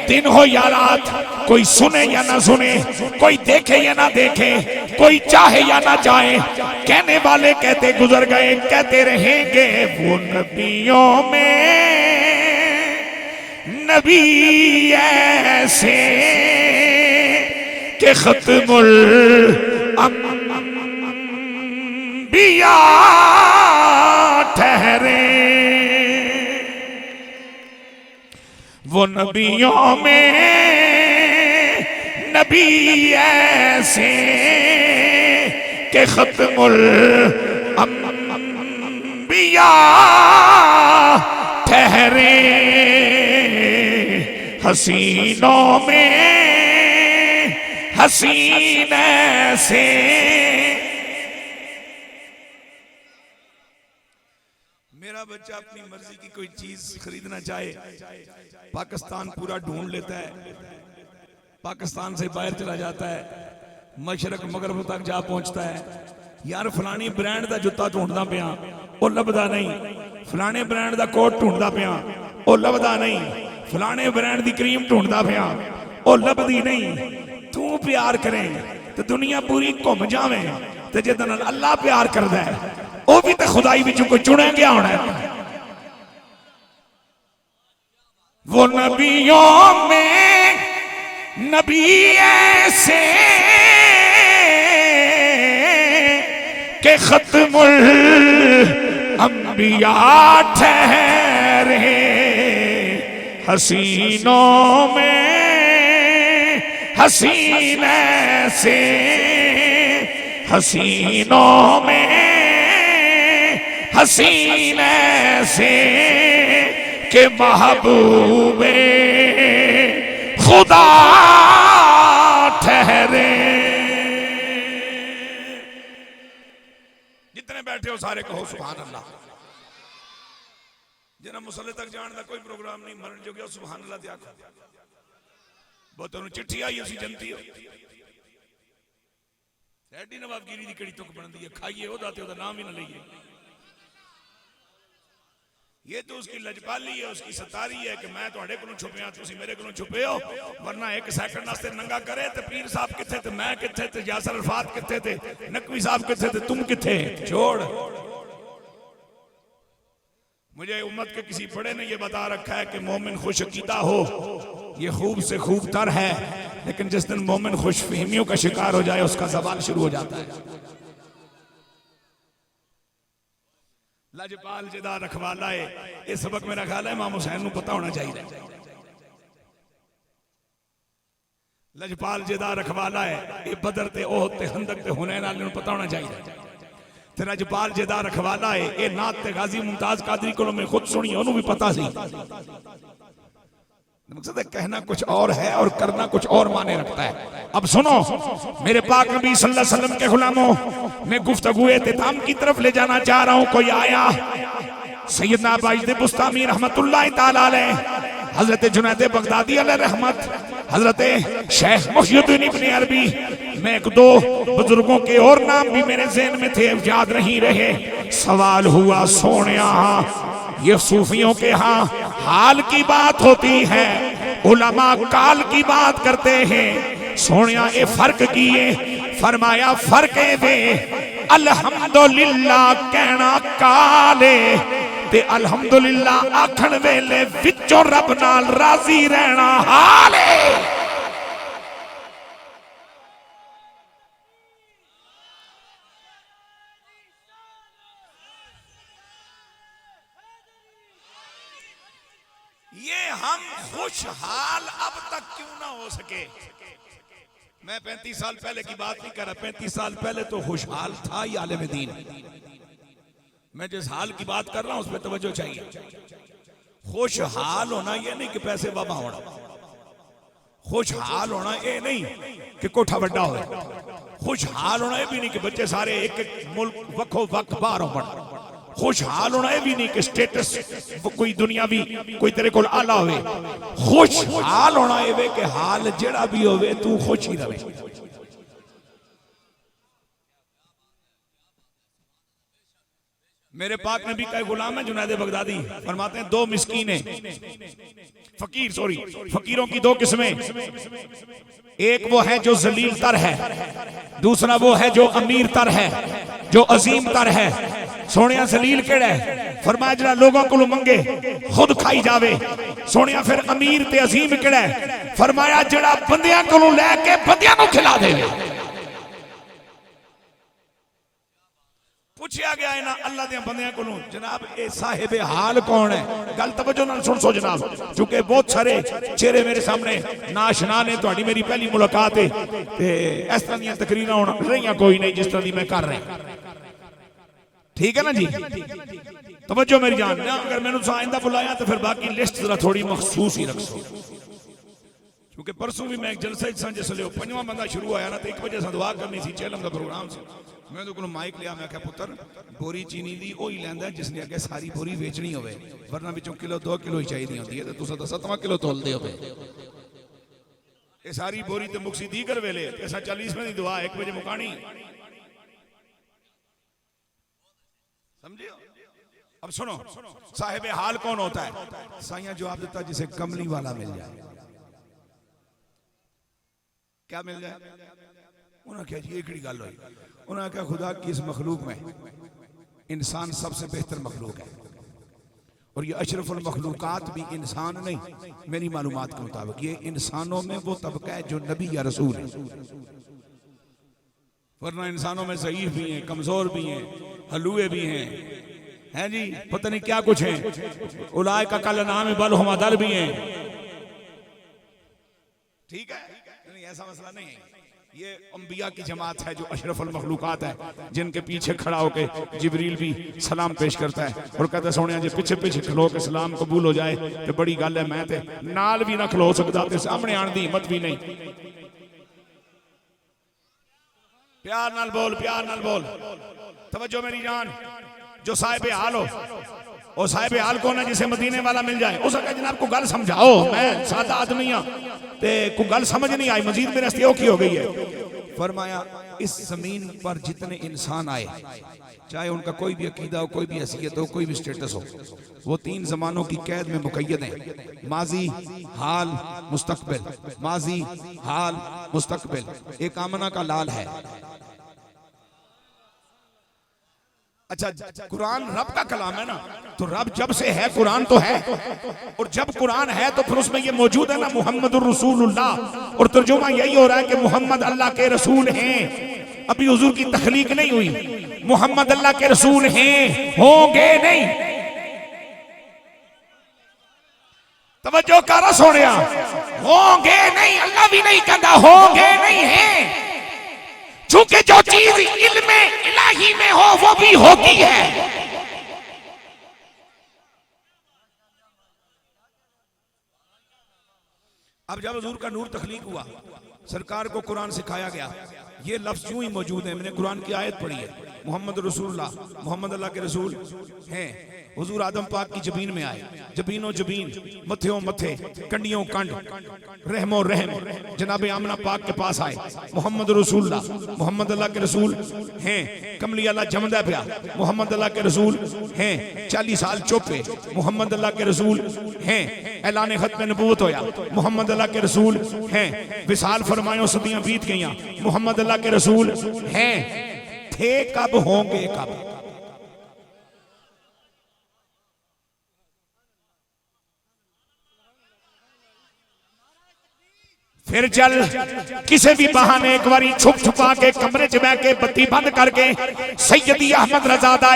दिन हो या रात, कोई सुने या ना सुने, कोई देखे या ना देखे, कोई चाहे या ना चाहे, कहने वाले कहते गुजर गए, कहते रहेंगे। वो नबियों में नबी ऐसे के खत्मुल अंबिया ठहरे। वो नबियों में नबी ऐसे के खत्मुल अंबिया ठहरे। हसीनों में हसीने से। मेरा बच्चा अपनी मर्जी की कोई चीज खरीदना चाहे, पाकिस्तान पूरा ढूंढ लेता है, पाकिस्तान से बाहर चला जाता है, मशरक मगरब तक जा पहुंचता है। यार फलानी ब्रांड का जुत्ता ढूंढदा पिया, वो लभदा नहीं। फलाने ब्रांड का कोट ढूंढदा पिया, वो लभदा नहीं। फलाने ब्रांड की क्रीम ढूंढदा पिया, वो लभदी नहीं। तू प्यार करें तो दुनिया पूरी घूम जावे, ते जिद नाल अल्लाह प्यार करदा है वो भी तो खुदाई विचों कोई चुने गया होना है। वो नबियों में नबी ऐसे के खत्मुल अंबिया ठहरे, हसीनों में हसीने से, हसीनों में हसीने से के महबूबे खुदा ठहरे। जितने बैठे हो सारे कहो सुभान अल्लाह। जिन्हें मुसल्ले तक जाने का कोई प्रोग्राम नहीं, मरण जो गया सुभान अल्लाह ते आखो। बहुत चिट्ठी आई उसी जनती हो एडी नवाबगिरी की कड़ी तुक बनती है, खाइए ओदा ते ओदा नाम ही ना लईए। ये तो उसकी लजपाली है, उसकी सतारी है कि मैं तुहाडे कोलों छुपिया, तुसी मेरे कोलों छुपे हो। वरना एक सेकंड वास्ते नंगा करे तो पीर साहब किथे थे, मैं किथे थे, यासर अरफात किथे थे, नकवी साहब किथे थे, तुम किथे। छोड़, मुझे उम्मत के किसी बड़े ने ये बता रखा है कि मोमिन खुश अकीदा हो ये खूब से खूब तर है, लेकिन जिस दिन मोमिन खुश फहमियों का शिकार हो जाए उसका सवाल शुरू हो जाता है। लजपाल जिदा रखवाला है, ये सबक मेरा ख्याल है इमाम हुसैन को पता होना चाहिए। लजपाल जिदा रखवाला है, ये बदर ते ओहद ते खंदक ते हुनैन वाले पता होना चाहिए। ते लजपाल जिदा रखवाला है, ये नात ते गाजी मुमताज कादरी को मैं खुद सुनी, उन्होंने भी पता सी। मकसद है कहना कुछ और है और करना कुछ और माने रखता है। अब सुनो, मेरे पाक नबी सल्लल्लाहु अलैहि वसल्लम के गुलामों, मैं गुफ्तगू इत्तिताम की तरफ ले जाना चाह रहा हूं। कोई आया, सैयदना बाइज़ बुस्तामी रहमतुल्लाह ताला अलैह, हजरत जुनैद बगदादी अलैह रहमत, हजरत शेख मुहय्यिद्दीन इब्न अरबी, मैं एक दो बुजुर्गों के और नाम भी मेरे ज़हन में थे, याद नहीं रहे। सवाल हुआ सोनिया, ये सूफियों के यहाँ हाल की बात होती है, उलमा काल की बात करते हैं। सोनिया ये फर्क किए, फरमाया फर्क वे अल्हम्दुलिल्लाह कहना काले ते अल्हम्दुलिल्लाह आखण वेले विचों रब नाल राजी रहना हाले। ये हम खुशहाल अब तक क्यों ना हो सके। मैं 35 साल पहले की बात नहीं कर रहा, 35 साल पहले तो खुशहाल था ही आलिम दीन। मैं जिस हाल की बात कर रहा हूं उस पर तवज्जो चाहिए। खुशहाल होना ये नहीं कि पैसे बाबा होना, खुशहाल होना ये नहीं कि कोठा बड़ा हो, खुशहाल होना ये भी नहीं कि बच्चे सारे एक एक मुल्क वक्फो वक्त बाहर हो। खुशहाल होना ये भी नहीं कि स्टेटस कोई दुनियावी कोई तेरे को आला होवे। खुशहाल होना ये कि हाल जेड़ा भी होवे तू खुश ही रहे। मेरे पाक नबी का गुलाम है जुनैद बगदादी, फरमाते हैं दो मिस्कीने फकीर, सॉरी फकीरों की दो किस्में, एक वो है जो जलील तर है, दूसरा वो है जो अमीर तर है, जो अजीम तर है। सोनिया जलील केड़ा है? फरमाया जरा लोगों को मंगे खुद खाई जावे। सोनिया फिर अमीर ते अजीम केड़ा है? फरमाया जरा बंदियां को लैके बंदियां को खिला दे। पूछा गया है ना अल्लाह दे बंदियां को, जनाब ये साहिब हाल कौन है? गल तवज्जो नाल सुन सो जनाब, क्योंकि बहुत सारे चेहरे मेरे सामने नाशना ने। तुहाडी मेरी पहली मुलाकात है ते इस तरह दी तकरीरां होण रहीआं कोई नहीं जिस तरह दी मैं कर रहा। ठीक है ना जी, तवज्जो मेरी जान। अगर मैंने आइंदा बुलाया तो फिर बाकी लिस्ट जरा थोड़ी मखसूस ही रखो। क्योंकि परसों भी मैं एक जलसे जिसले पंजवां बंदा शुरू होया ना तो 1 बजे दुआ करनी सी चैलम का प्रोग्राम से मैं तो को माइक लिया मैं क्या पुत्र बोरी चीनी दी वही लैंदा जिसने अगे सारी बोरी बेचनी होवे वरना विचों किलो 2 किलो ही चाहिए होती है तो तुसा तो 7वां किलो तोलदे होवे ये सारी बोरी तो मुक्सी दी कर वेले ऐसा 40वें दी दुआ 1 बजे मुकानी समझे। अब सुनो साहिब हाल कौन होता है? साइया जवाब देता जिसे कमली वाला मिल जाए। क्या मिल जाए? उन्होंने क्या जी एक गल हुई उन्होंने कहा खुदा की इस मखलूक में इंसान सबसे बेहतर मखलूक है और ये अशरफुल मखलूकात भी इंसान नहीं मेरी मालूमात के मुताबिक ये इंसानों में वो तबका है जो नबी या रसूल है, वरना इंसानों में ज़ईफ भी हैं, कमजोर भी हैं, हलुए भी हैं जी, पता नहीं क्या कुछ है। उलाए का कल नाम बल हमदर भी हैं। ठीक है, नहीं ऐसा मसला नहीं है। ये अंबिया की जमात है जो अशरफुल मखलूकात है, जिनके पीछे खड़ा होकर जिब्रील भी सलाम पेश करता है और कहता सोने जी पीछे पीछे खलो के सलाम कबूल हो जाए तो बड़ी गल है। मैं ते नाल भी ना खलो सकता ते सामने आने की हिम्मत भी नहीं। प्यार नाल बोल, प्यार नाल बोल, तवज्जो मेरी जान। जो साहिब हाल हो और साहिब हाल कौन है? जिसे मदीने वाला मिल जाए उसे कहे जनाब को गल समझाओ, मैं सादा आदमी हाँ ते को गल समझ नहीं आई, मजीद मेरे रस्ते की हो गई है। फरमाया इस जमीन पर जितने इंसान आए, चाहे उनका कोई भी अकीदा हो, कोई भी हैसियत हो, कोई भी स्टेटस हो, वो 3 जमानों की कैद में मुकैयद हैं। माजी, हाल, मुस्तकबिल। माजी, हाल, मुस्तकबिल। एक आमना का लाल है। अच्छा, कुरान रब का कलाम है ना, तो रब जब से है कुरान तो है, और जब कुरान है तो फिर उसमें ये मौजूद है ना मुहम्मदुर रसूलुल्लाह, और तर्जुमा यही हो रहा है कि मोहम्मद अल्लाह के रसूल हैं। अभी हुजूर की तखलीक नहीं हुई, मोहम्मद अल्लाह के रसूल हैं, होंगे नहीं। तवज्जो कर सोनिया, होंगे नहीं, अल्लाह भी नहीं कहता होंगे नहीं है, क्योंकि जो चीज इल्मे इलाही में हो वो भी होती है। अब जब हुजूर का नूर तखलीक हुआ, सरकार को कुरान सिखाया गया, ये लफ्ज यूं ही मौजूद है। मैंने कुरान की आयत पढ़ी है, मोहम्मद रसूलुल्लाह, मोहम्मद अल्लाह के रसूल हैं। हुजूर आदम पाक की जबीन में आए, जबीनो जबीन, मथ्यों मथे, कंडियों कंड, रहमो रहम, जनाब आमना पाक के पास आए। मोहम्मद रसूलुल्लाह, मोहम्मद अल्लाह के रसूल हैं। कमली अल्लाह जमदा पिया, मोहम्मद अल्लाह के रसूल हैं। 40 साल चुप है, मोहम्मद अल्लाह के रसूल हैं। ऐलान खत्म नबूवत होया, मोहम्मद अल्लाह के रसूल हैं। विसाल फरमायो, सदियां बीत गईयां, मोहम्मद अल्लाह के रसूल हैं। थे कब, होंगे कब? फिर चल किसी भी बहाने एक बारी छुप छुपा के कमरे च बह के बत्ती बंद करके सैयदी अहमद रजा दा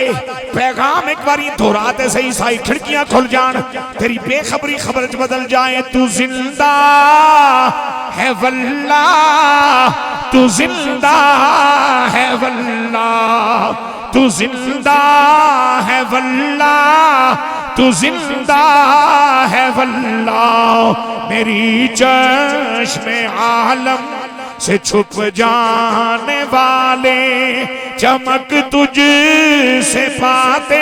पैगाम एक बारी दोहराते सही, सारी खिड़कियां खुल जान, तेरी बेखबरी खबर च बदल जाए। तू जिंदा है वल्ला, तू जिंदा है वल्ला, तू जिंदा है वल्ला, तू जिंदा है वल्ला। मेरी चश्मे आलम से छुप जाने वाले, चमक तुझ से पाते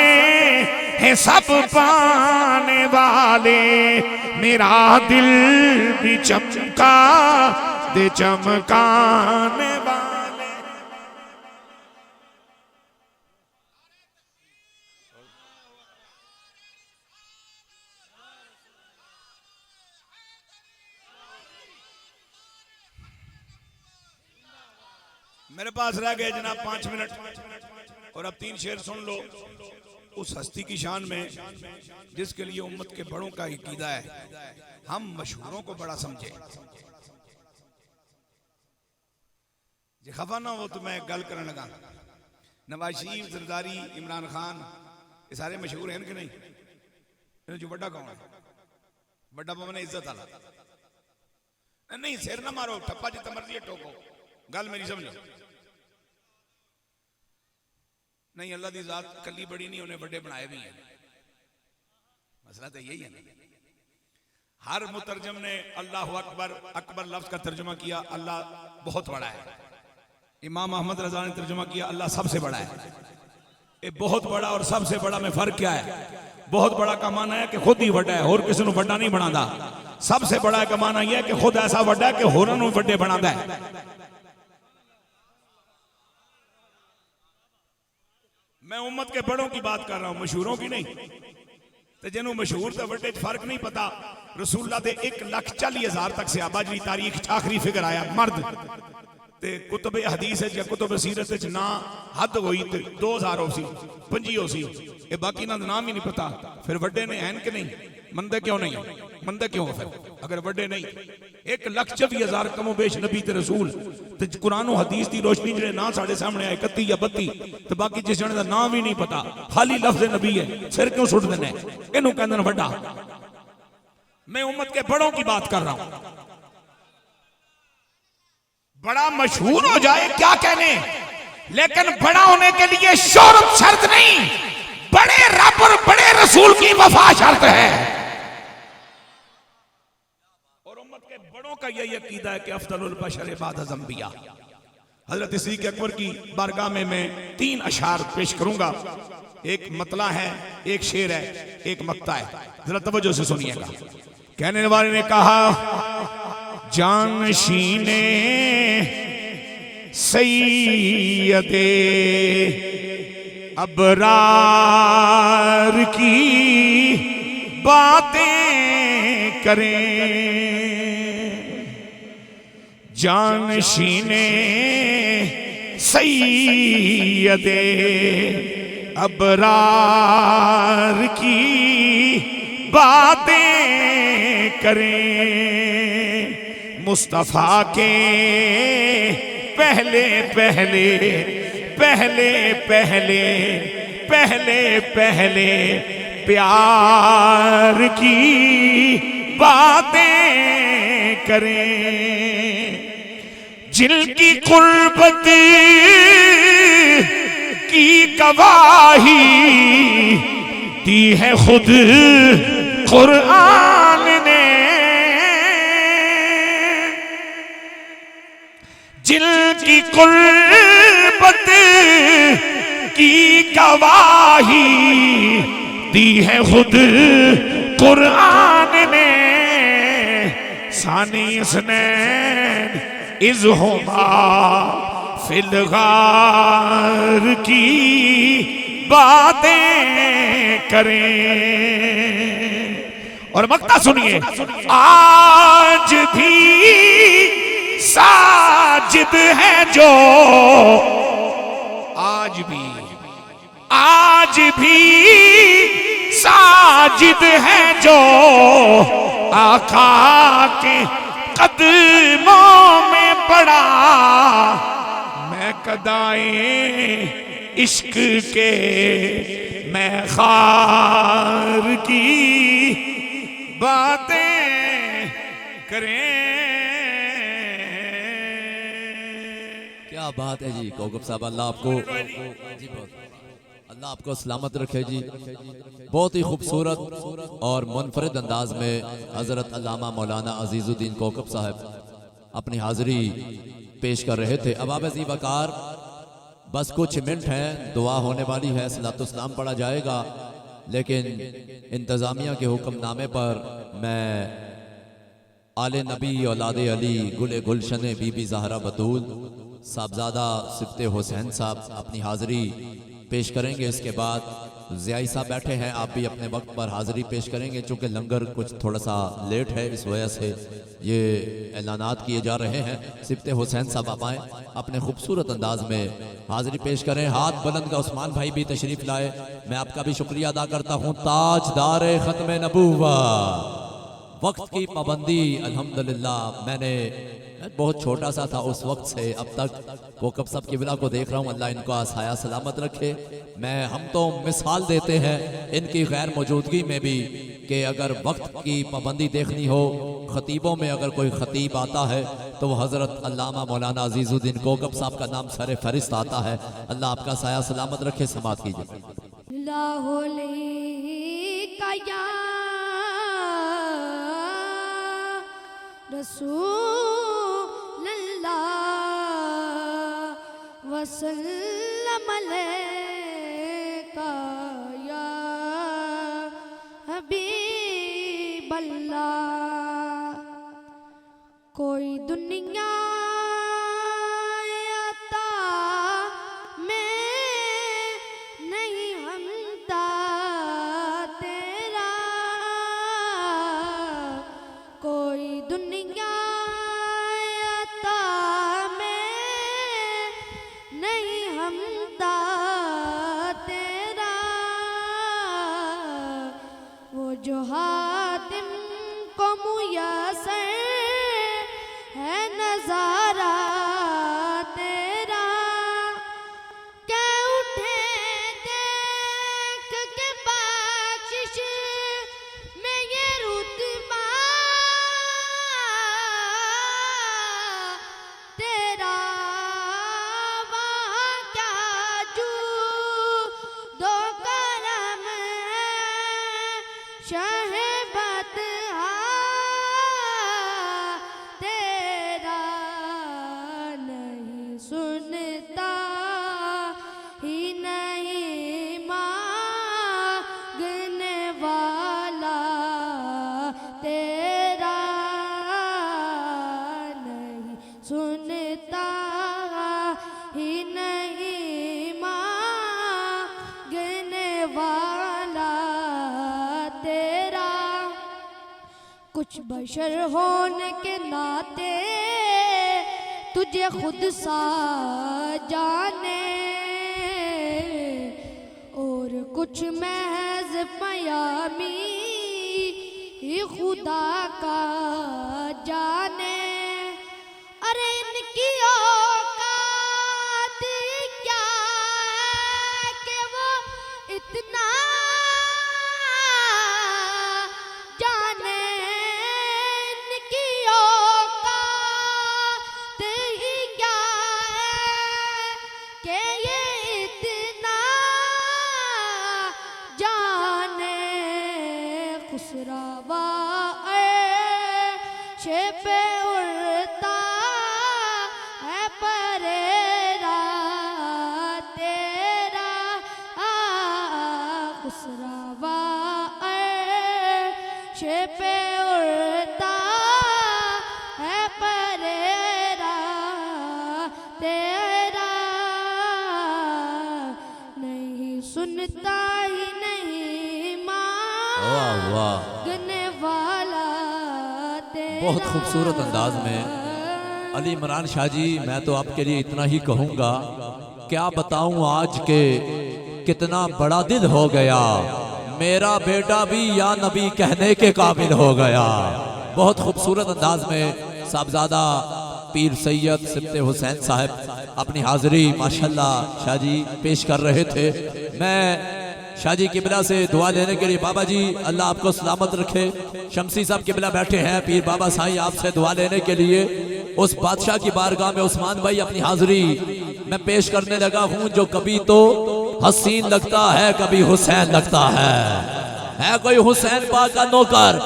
हैं सब पाने वाले। मेरा दिल भी चमका दे चमकाने वाले। मेरे पास रह गए जनाब 5 मिनट, और अब 3 शेर सुन लो उस हस्ती की शान में जिसके लिए उम्मत के बड़ों का अकीदा है। हम मशहूरों को बड़ा समझे, जे खफा ना हो तो मैं गल करने लगा। नवाज शरीफ, जरदारी, इमरान खान, ये सारे मशहूर हैं कि नहीं? जो बड़ा कौन है? बड़ा पवन इज्जत आला नहीं, सिर ना मारो, ठप्पा जितना मर्जी ठोको, गल मेरी समझो। नहीं, अल्लाह की जात कली बड़ी नहीं, उन्हें बड़े बनाए भी हैं। मसला तो यही है ना। हर मुतरजम ने अल्लाह अकबर, अकबर लफ्ज का तर्जुमा किया अल्लाह बहुत बड़ा है। इमाम अहमद रजा ने तर्जुमा किया अल्लाह सबसे बड़ा है। ये बहुत बड़ा और सबसे बड़ा में फर्क क्या है? बहुत बड़ा का माना है कि खुद ही बड़ा है, और किसी को बड़ा नहीं बनाता। सबसे बड़ा का माना यह है कि खुद ऐसा बड़ा है कि होरन नूं बड़े बनाता है। मैं उम्मत के बड़ों की बात कर रहा हूं, मशहूरों की नहीं। तो जिन्हों मशहूर तो बड़े फर्क नहीं पता। रसूलुल्लाह दे 1,40,000 तक सहाबा जी तारीख च आखिरी फिगर आया मर्द ते कुतुब हदीस या कुतुब सीरत ना हद हुई तो 2,000 हो सी 5 हो सी, ये बाकी ना नाम ही नहीं पता। फिर वड्डे ने हैं कि नहीं? मंदे क्यों नहीं? मंदे क्यों? फिर अगर वड्डे नहीं 1,24,000 कमो बेश नबी ते रसूल ते कुरान और हदीस की रोशनी जो ना साढ़े सामने आए 31 या 32 तो बाकी जिस जने का नाम ही नहीं पता, खाली लफ्ज नबी है, सिर क्यों सुट देना? इनू कहते वड्डा। मैं उम्मत के बड़ों की बात कर रहा हूं। बड़ा मशहूर हो जाए क्या कहने, लेकिन बड़ा होने के लिए शोहरत शर्त नहीं, बड़े रब और बड़े रसूल की वफा शर्त है। और उम्मत के बड़ों का यही अकीदा है कि अफदलुल बशर बाद अज़म्बिया। हजरत सिद्दीक़ अकबर की बारगाह में मैं 3 अशार पेश करूंगा। एक मतला है, एक शेर है, एक मक्ता है। जरा तवज्जो से सुनिएगा। कहने वाले ने कहा, जानशीने सैयदे अबरार की बातें करें, जानशीने सैयदे अबरार की बातें करें, मुस्तफा के पहले पहले पहले पहले पहले पहले प्यार की बातें करें, जिनकी कुर्बत की गवाही दी है खुद कुरान ने, जिनकी कुर्बत की गवाही दी है खुद कुरान ने, सानी इसनैन इज़हुमा फिलगार की बातें करें। और मक्ता सुनिए, आज भी साजिद है जो, आज भी साजिद है जो आका के कदमों में पड़ा, मैं कदाए इश्क के मैं खार की बातें करें। क्या बात है जी कौकब साहब, अल्लाह आपको जी बहुत अल्लाह आपको सलामत रखे जी। बहुत ही खूबसूरत और मुनफरिद अंदाज में हज़रत अल्लामा मौलाना अजीज़ुद्दीन कौकब साहब अपनी हाज़िरी पेश कर रहे थे। अब आप वकार बस कुछ मिनट हैं, दुआ होने वाली है, सलातो-सलाम पढ़ा जाएगा, लेकिन इंतज़ामिया के हुक्मनामे पर मैं आले नबी औलाद अली गुले गुलशन बीबी ज़हरा बतूल साहबजादा सिफ्ते हुसैन साहब अपनी हाज़िरी पेश करेंगे। इसके बाद ज़ियाई साहब बैठे हैं, आप भी अपने वक्त पर हाज़िरी पेश करेंगे। चूँकि लंगर कुछ थोड़ा सा लेट है, इस वजह से ये ऐलानात किए जा रहे हैं। सिफ्ते हुसैन साहब आप आएँ, अपने खूबसूरत अंदाज में हाज़िरी पेश करें। हाथ बुलंद का उस्मान भाई भी तशरीफ़ लाए। मैं आपका भी शुक्रिया अदा करता हूँ। ताजदार ख़त्म नबूवा, वक्त की पाबंदी अल्हम्दुलिल्लाह, मैंने बहुत छोटा सा था उस वक्त से अब तक कौकब साहब की बिला को देख रहा हूँ। अल्लाह इनको आसाया सलामत रखे। हम तो मिसाल देते हैं इनकी गैर मौजूदगी में भी कि अगर वक्त की पाबंदी देखनी हो, खतीबों में अगर कोई खतीब आता है तो वो हज़रत अल्लामा मौलाना अजीज़ुद्दीन कौकब साहब का नाम सर फहरिस्त आता है। अल्लाह आपका साया सलामत रखे। समात कीजिए। रसूलल्लाह वसल्लम अलैका या हबीबल्लाह। कोई दुनिया आता में नहीं हमदा तेरा, कोई दुनिया आता में नहीं हमदा तेरा। वो जो हातिम को मुयस्सर है नजारा तेरा, क्या उठे देख के बख्शिश में ये रुतबा तेरा। वहाँ क्या जूदो करम शहबत तेरा, नहीं सुनता ही नहीं मांगने वाला तेरा, नहीं सुनता ही नहीं मांगने वाला तेरा। कुछ बशर होने के नाते तुझे खुद सा जाने, और कुछ महज पयामी ही खुदा का जाने। अरे इनकी औकात क्या है कि वो इतना जाने, इनकी औकात ही क्या है कि ये इतना जाने। खुसरावा अर्शे पे उड़ता है परेरा तेरा, खुसरावा अर्शे पे उड़ता है परेरा तेरा, नहीं सुनता ही नहीं वाह वाह, मांगने वाला तेरा। बहुत खूबसूरत अंदाज में अली इमरान शाह जी, मैं तो आपके लिए इतना ही कहूँगा, क्या बताऊँ आज के कितना बड़ा दिन हो गया, मेरा बेटा भी या नबी कहने के काबिल हो गया। बहुत खूबसूरत अंदाज में साहबजादा पीर सैयद सिफ्ते हुसैन साहब अपनी हाजिरी माशाल्लाह शाह जी पेश कर रहे थे। मैं शाह जी किबला से दुआ लेने के लिए, बाबा जी अल्लाह आपको सलामत रखे। शमसी साहब किबला बैठे हैं, पीर बाबा साईं आपसे दुआ लेने के लिए। उस बादशाह की बारगाह में उस्मान भाई अपनी हाजिरी मैं पेश करने लगा हूँ, जो कभी तो हसीन लगता है कभी हुसैन लगता है कोई हुसैन पाक का नौकर,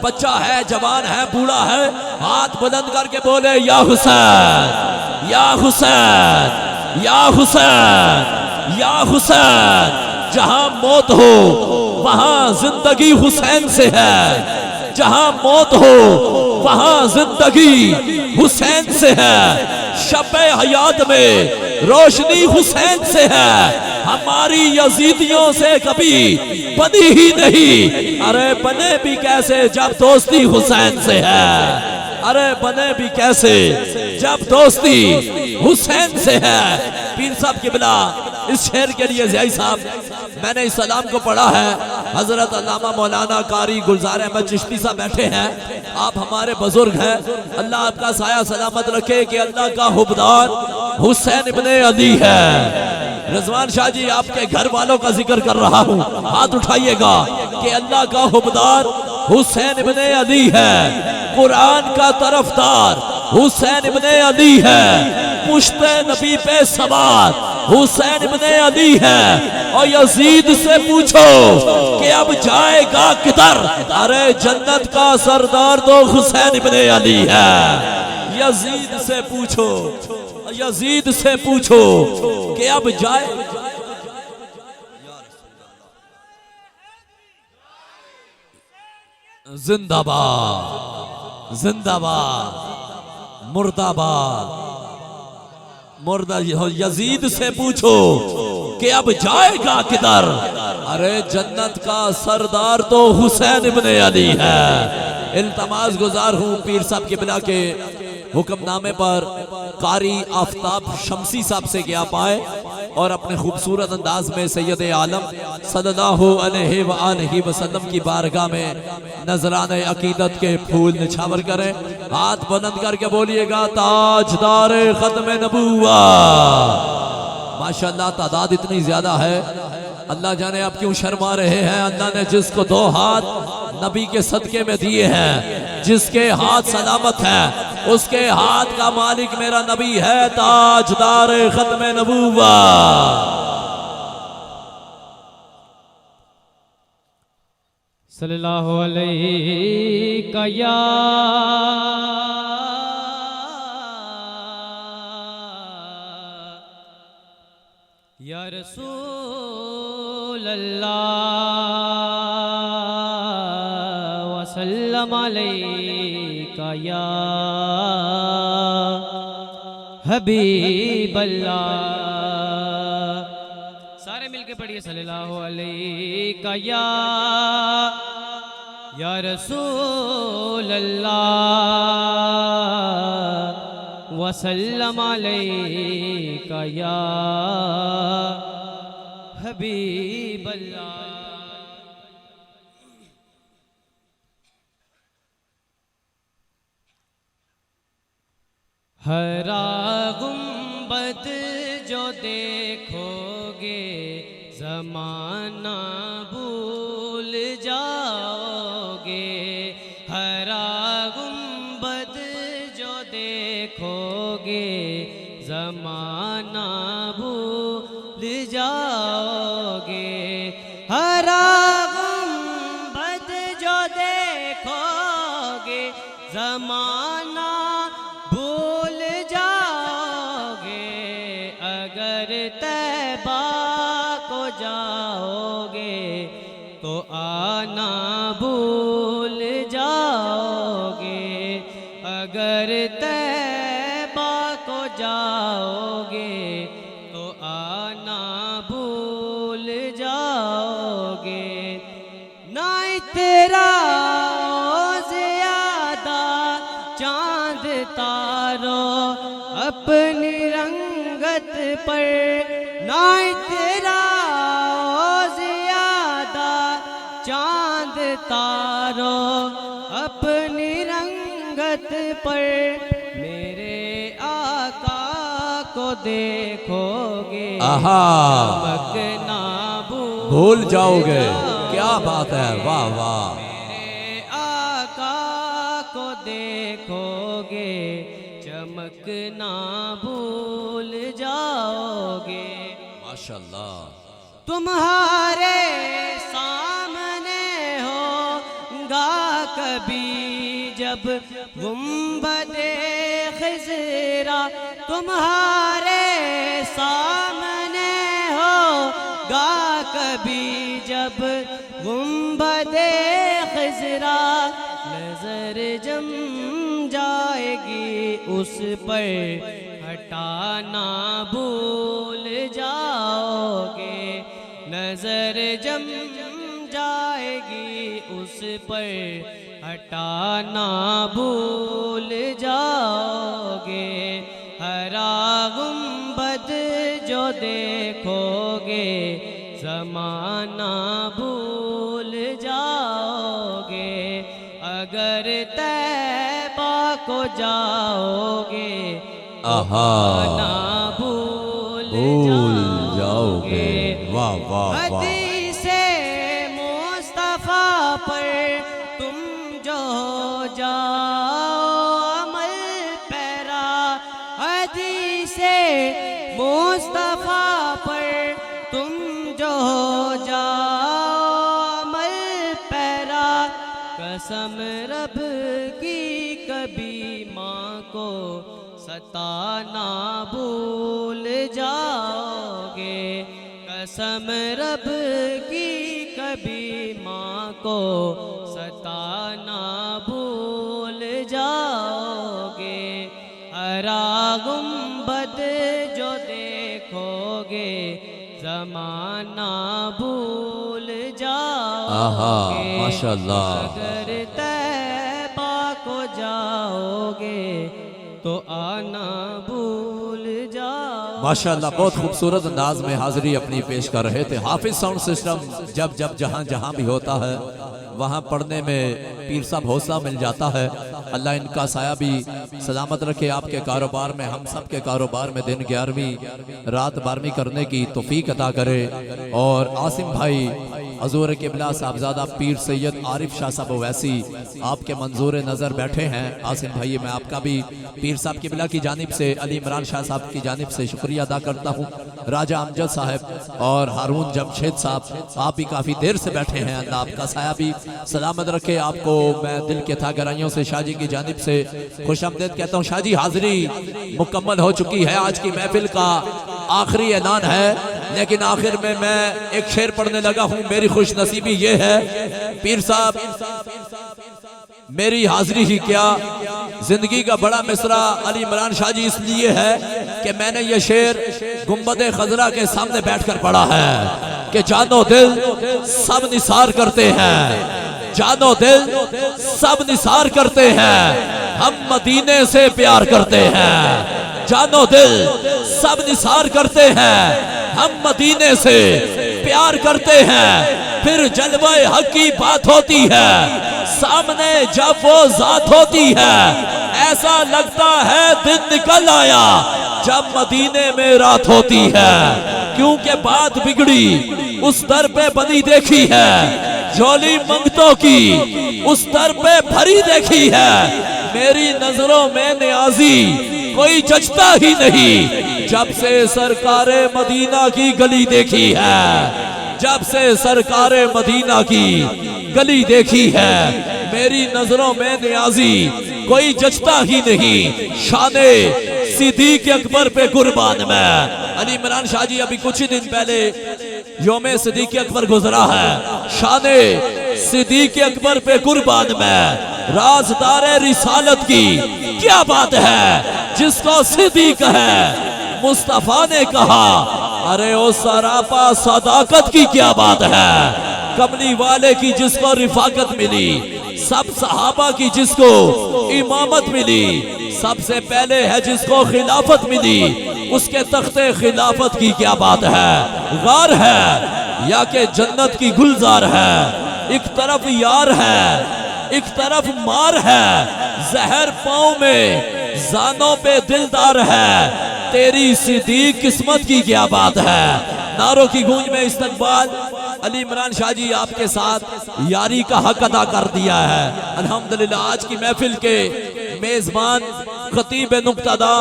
बच्चा है, जवान है, बूढ़ा है, हाथ बुलंद करके बोले या हुसैन या हुसैन या हुसैन या हुसैन। जहां मौत हो वहां जिंदगी हुसैन से है, जहां मौत हो वहां जिंदगी हुसैन से है। शब-ए हयात में रोशनी हुसैन से है, हमारी यजीदियों से कभी बनी ही नहीं। अरे बने भी कैसे जब दोस्ती हुसैन से है, अरे बने भी कैसे जब दोस्ती हुसैन से है। पीर साहब किबला इस शेर के लिए ज़ियाई साहब मैंने इस सलाम को पढ़ा है। हजरत अल्लामा मौलाना कारी गुलजार अहमद चिश्ती साहब बैठे हैं, आप हमारे बुजुर्ग हैं, अल्लाह आपका साया सलामत रखे कि अल्लाह का हुब्बार हुसैन इब्ने अली है। रिजवान शाह जी आपके घर वालों का जिक्र कर रहा हूँ, हाथ उठाइएगा कि अल्लाह का हुब्बार हुसैन इब्ने अली है, कुरान का तरफदार हुसैन इब्ने अली है, पुश्ते नबी पे सवार हुसैन इब्ने अली है। और यजीद से पूछो कि अब जाएगा किधर, अरे जन्नत का सरदार तो हुसैन इब्ने अली है। यजीद से पूछो, यजीद से पूछो कि अब जाए, जिंदाबाद जिंदाबाद मुर्दाबाद मुर्दा। यजीद से पूछो कि अब जाएगा किधर, अरे जन्नत का सरदार तो हुसैन इब्ने अली है। इल्तमास गुजार हूँ पीर साहब के बिला के हुक्मनामे पर कारी आफ्ताब शमसी साहब से क्या पाए और अपने खूबसूरत अंदाज में सैयद आलम सल्लल्लाहु अलैहि वसल्लम की बारगाह में नजराने अकीदत के फूल निछावर करें। हाथ बुलंद करके बोलिएगा ताजदार खत्म नबूवा। माशाअल्लाह तादाद इतनी ज्यादा है, अल्लाह जाने आप क्यों शर्मा रहे हैं। अल्लाह ने जिसको 2 हाथ नबी के सदके में दिए हैं, जिसके हाथ सलामत है, उसके हाथ का मालिक मेरा नबी है, ताजदार खत्म नबूवा। सल्लल्लाहु अलैहि या रसूल अल्लाह वसल्लम अलैका या हबीब अल्लाह। सारे मिलके पढ़िए सल्लल्लाहु अलैका या रसूल अल्लाह वसल्लम अलैका या हबीब अल्लाह। हरा गुंबद जो देखोगे ज़माना भूल जाओगे। हरा गुंबद जो देखोगे ज़माना भूल जाओगे। हरा गुंबद जो देखोगे ज़माना भूल जाओगे। अगर तैबा को जाओगे तो आना भूल जाओगे। अगर तैबा को जाओगे तो आना भूल जाओगे। ना तेरा ज़्यादा चांद तारो अपनी रंगत पर, ना तेरा ज़्यादा चांद तारो अपनी रंगत पर। मेरे आका को देखोगे चमकना भूल जाओगे। क्या बात है, वाह वाह। मेरे आका को देखोगे चमकना भूल जाओगे। माशाल्लाह। तुम्हारे सामने होगा कभी जब गुंबदे खिज़रा। तुम्हारे सामने होगा कभी जब गुंबदे खिज़रा। नजर जम जाएगी उस पर हटाना भूल जाओगे। नजर जम जाएगी उस पर हटाना भूल जाओगे। हरा गुंबद जो देखोगे ज़माना भूल जाओगे। अगर तैबा को जाओगे आना भूल जाओगे। वाह वाह वाह। हदीसे मुस्तफा पर तुम जो जाओ अमल पैरा। हदीसे मुस्तफा जाओ मल पैरा, कसम रब की कभी माँ को सताना भूल जाओगे, कसम रब की कभी माँ को सताना भूल जाओगे। हरा गुंबद जो देखोगे ज़माना भूल आहा, जाओगे। माशाअल्लाह। अगर तैबा को जाओगे तो आना भूल जाओ। माशाअल्लाह, बहुत खूबसूरत अंदाज में हाजिरी अपनी पेश कर रहे थे। हाफिज साउंड सिस्टम जब जब जहाँ जहाँ भी होता है वहाँ पढ़ने में पीर साहब हौसला मिल जाता है। अल्लाह इनका साया भी सलामत रखे आपके कारोबार में, हम सब के कारोबार में दिन 11वीं रात 12वीं करने की तौफीक अता करे। और आसिम भाई हजूर किबला साहबजादा पीर सैयद आरिफ शाह साहब वैसी आपके मंजूर नज़र बैठे हैं। आसिम भाई, मैं आपका भी पीर साहब किबला की जानिब से, अली इमरान शाह साहब की जानिब से शुक्रिया अदा करता हूँ। राजा अमजद साहब और हारून जमशेद साहब, आप भी काफ़ी देर से बैठे हैं। अल्लाह आपका साया भी सलामत रखे आपको। मैं दिल के था गहराइयों से शाह जी की जानिब से खुशामदीद कहता हूँ। शाह जी, हाजिरी मुकम्मल हो चुकी है। आज की महफिल का आखिरी ऐलान है, लेकिन आखिर में मैं एक शेर पढ़ने लगा हूँ। मेरी खुश नसीबी ये है पीर साहब, मेरी हाजिरी ही क्या, जिंदगी का बड़ा मिसरा अली इमरान शाह जी इसलिए है कि मैंने ये शेर गुंबद खजरा के सामने बैठकर पढ़ा है कि जानो दिल सब निसार करते हैं, जानो दिल सब निसार करते हैं, हम मदीने से प्यार करते हैं। जानो दिल सब निसार करते हैं, हम मदीने से प्यार करते हैं। फिर जलवे हक की बात होती है, सामने जब वो जात होती है, ऐसा लगता है दिन निकल आया जब मदीने में रात होती है। क्योंकि बात बिगड़ी उस दर पे बनी देखी है, झोली मंगतों की उस दर पे भरी देखी है। मेरी नजरों में नियाजी कोई जचता ही नहीं जब से सरकारे मदीना की गली देखी है, जब से सरकारे मदीना की गली देखी है। मेरी नजरों में नियाजी कोई जचता ही नहीं, शाने सिद्दीक अकबर पे कुर्बान मैं। अली इमरान शाह जी अभी कुछ ही दिन पहले योमे सिद्दीक अकबर गुजरा है। शाने सिद्दीक अकबर पे कुर्बान मैं, राजदारे रिसालत की क्या बात है जिसको सिद्दीक है मुस्तफा ने कहा। अरे ओ सरापा सदाकत की क्या बात है, कमली वाले की जिसको रिफाकत मिली, सब सहाबा की जिसको इमामत मिली, सबसे पहले है जिसको खिलाफत मिली, उसके तख्ते खिलाफत की क्या बात है। गार है या के जन्नत की गुलजार है, एक तरफ यार है एक तरफ मार है, जहर पाँव में जानों पे दिलदार है, तेरी सिद्दीक किस्मत की क्या बात है। नारों की गूंज में इस्तकबाल। अली इमरान शाह जी आपके साथ यारी का हक अदा कर दिया है। अल्हम्दुलिल्लाह आज की महफिल के मेजबान खतीब नुक्तादा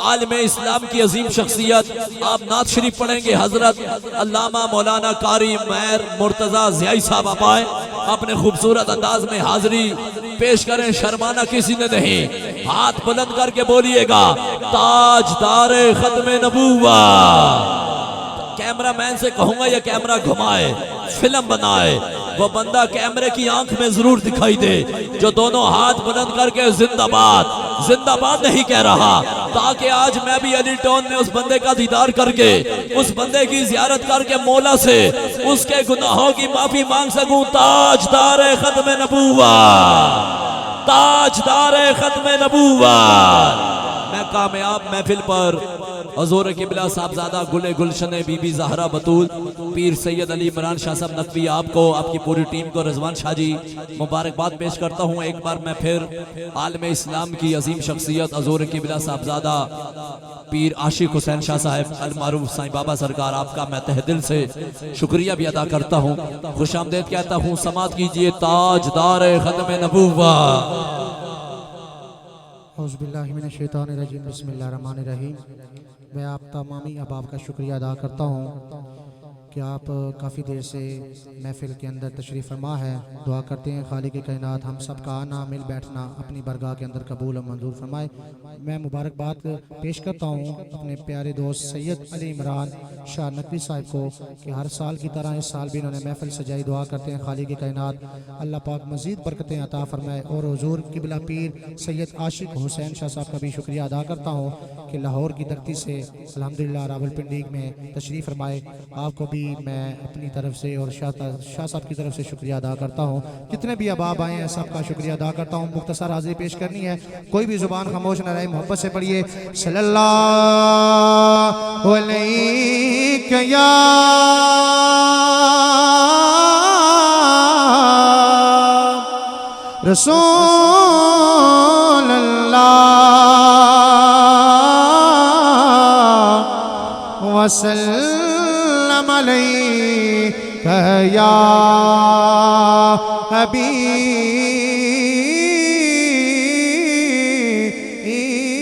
आलिम इस्लाम की अजीम शख्सियत, आप नात शरीफ पढ़ेंगे। हजरत अल्लामा मौलाना कारी मैर मुर्तजा ज़ियाई साहब आप आए, अपने खूबसूरत अंदाज में हाजिरी पेश करें। शर्माना किसी ने नहीं, हाथ बुलंद करके बोलिएगा ताजदारे खत्मे नबूवा। कैमरा मैन से कहूंगा ये कैमरा घुमाए, फिल्म बनाए, वो बंदा कैमरे की आंख में जरूर दिखाई दे जो दोनों हाथ बुलंद करके जिंदाबाद जिंदाबाद नहीं कह रहा, ताकि आज मैं भी अली टाउन में उस बंदे का दीदार करके, उस बंदे की जियारत करके मौला से उसके गुनाहों की माफी मांग सकूं। ताजदारे खत्मे नबूवा, ताजदारे खत्मे नबूवा। मैं कामयाब महफिल पर हजूर किबला साहबजादा गुले गुलशन बीबी ज़हरा बतूल पीर सैयद अली इमरान शाह साहब नकवी, आपको आपकी पूरी टीम को रिजवान शाह जी मुबारकबाद पेश करता हूँ। एक बार मैं फिर आलम इस्लाम की अजीम शख्सियत हजूर किबला साहबजादा पीर आशिक हुसैन शाह साहब अल मारूफ साईं बाबा सरकार, आपका मैं तहे दिल से शुक्रिया भी अदा करता हूँ, खुशामदीद कहता हूँ। समात कीजिए ताजदार खत्म नबूवा। बिस्मिल्लाहिर्रहमानिर्रहीम। मैं आप तमामी अहबाब का शुक्रिया अदा करता हूँ कि आप काफ़ी देर से महफिल के अंदर तशरीफ़ फरमा है। दुआ करते हैं खालिक कायनात हम सब का आना मिल बैठना अपनी बरगाह के अंदर कबूल और मंजूर फरमाए। मैं मुबारकबाद पेश करता हूँ अपने प्यारे दोस्त सैयद अली इमरान शाह नकवी साहब को कि हर साल की तरह इस साल भी इन्होंने महफिल सजाई। दुआ करते हैं खालिक कायनात अल्लाह पाक मज़ीद बरकतें अता फरमाए। और हुजूर किबला पीर सैयद आशिक हुसैन शाह साहब का भी शुक्रिया अदा करता हूँ कि लाहौर की धरती से अल्हम्दुलिल्लाह रावलपिंडी में तशरीफ़ फरमाए। आपको भी मैं अपनी तरफ से और शाह साहब की तरफ से शुक्रिया अदा करता हूँ। जितने भी अहबाब आए हैं सबका शुक्रिया अदा करता हूँ। मुख्तसर हाज़िरी पेश करनी है, कोई भी ज़ुबान खामोश न रहे, मोहब्बत से पढ़िए सल्लल्लाहु अलैहि या रसूल अल्लाह वसल्लम अलैका या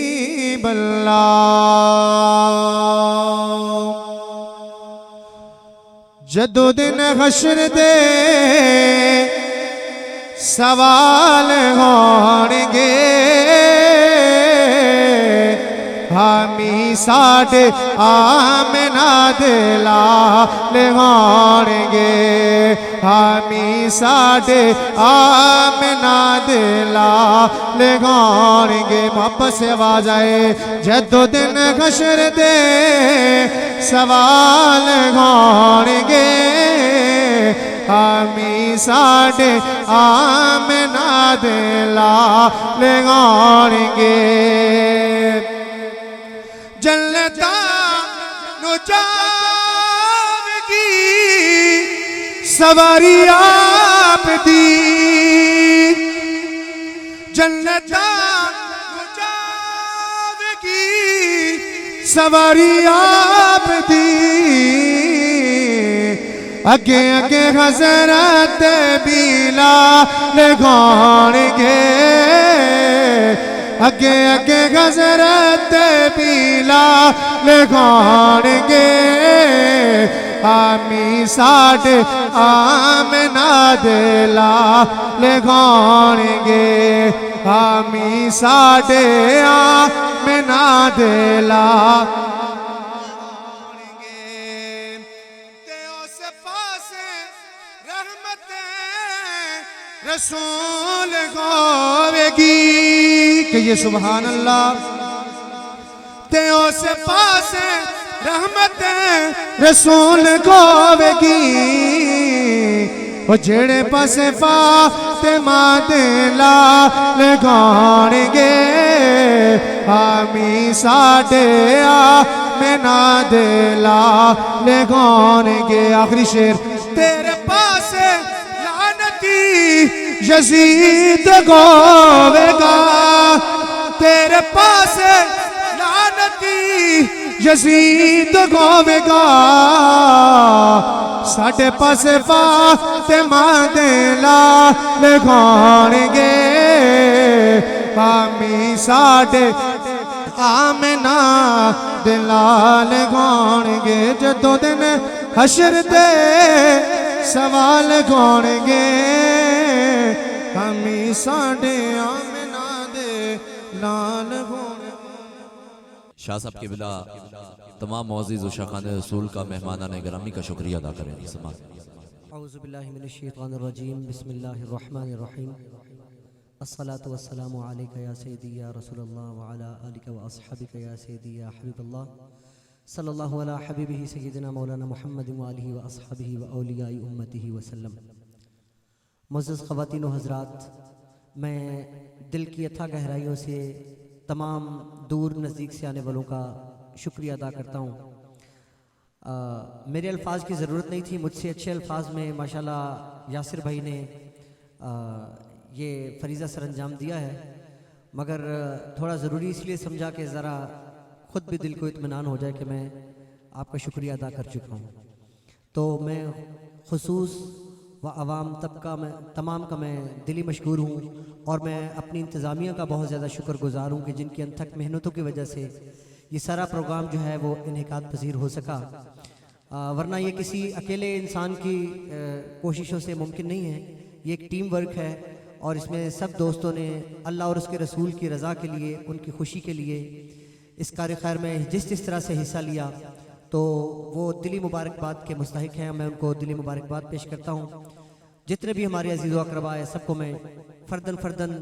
हबीब अल्लाह। जदो दिन हश्र दे सवाल होंगे हामी साढ़े आमना दिलाल होंगे, हामी साढ़े आमना दिलाल होंगे। मोहब्बत से आवाज आए जदो दिन हश्र दे सवाल होंगे हामी साढ़े आमना दिलाल होंगे। जन्नता नु जावेगी सवारी आप दी, जन्नता नु जावेगी सवारी आप दी। अगे अगे हज़रत बिलाल होंगे, अगे अगे हज़रत बिलाल होंगे हामी साढ़े आमना दिलाल होंगे, हामी साढ़े आमना दिलाल रसूल होवेगी। कहिए सुभान अल्लाह। ते उस पास रहमत रसूल होवेगी, ओ जेड़े पासे फातिमा दे लाल होंगे हामी साढ़े आमना दे लाल होंगे। आखिरी शेर तेरे पास यजीद गोवेगा, तेरे पास लानती यजीद गोवेगा, साढ़े पास फातिमा दे लाल होंगे हामी साढ़े आमना दे लाल होंगे। जदों दिन हश्र दे सवाल होंगे हामी साढ़े आमना दे लाल होंगे। शाह साहब के बिला तमाम मौज़ीज़ व शाखान रसूल का मेहमानान गिरामी का शुक्रिया अदा करें। औज़ु बिल्लाहि मिनश शैतानिर रजीम बिस्मिल्लाहिर रहमानिर रहीम अस्सलातु वस्सलामु अलैका या सय्यदी या रसूलल्लाह व अला आलिका व अस्हाबिका या सय्यदी या हबीबल्लाह सल्लल्लाहु अला हबीबिही सय्यदिना मौलाना मुहम्मद व आलिहि व अस्हाबिही व औलियाई उम्मतिही वसल्लम। मुअज़्ज़ज़ ख़वातीन व हज़रात, मैं दिल की अथाह गहराइयों से तमाम दूर नज़दीक से आने वालों का शुक्रिया अदा करता हूँ। मेरे अल्फाज की ज़रूरत नहीं थी, मुझसे अच्छे अल्फाज में माशाल्लाह यासिर भाई ने ये फरीज़ा सर अंजाम दिया है, मगर थोड़ा ज़रूरी इसलिए समझा कि ज़रा ख़ुद भी दिल को इत्मीनान हो जाए कि मैं आपका शुक्रिया अदा कर चुका हूँ। तो मैं खुसूस व आवाम तबका में तमाम का मैं दिली मशकूर हूँ और मैं अपनी इंतज़ामिया का बहुत ज़्यादा शुक्रगुज़ार हूँ कि जिनकी अनथक मेहनतों की वजह से ये सारा प्रोग्राम जो है वो इनेकाद पजीर हो सका। वरना ये किसी अकेले इंसान की कोशिशों से मुमकिन नहीं है। ये एक टीम वर्क है और इसमें सब दोस्तों ने अल्लाह और उसके रसूल की रज़ा के लिए, उनकी खुशी के लिए इस कार्य खैर में जिस तरह से हिस्सा लिया, तो वो दिली मुबारकबाद के मुस्तहिक हैं। मैं उनको दिली मुबारकबाद पेश करता हूँ। जितने भी हमारे अजीज़ व अक़रबा है सबको मैं फ़र्दन,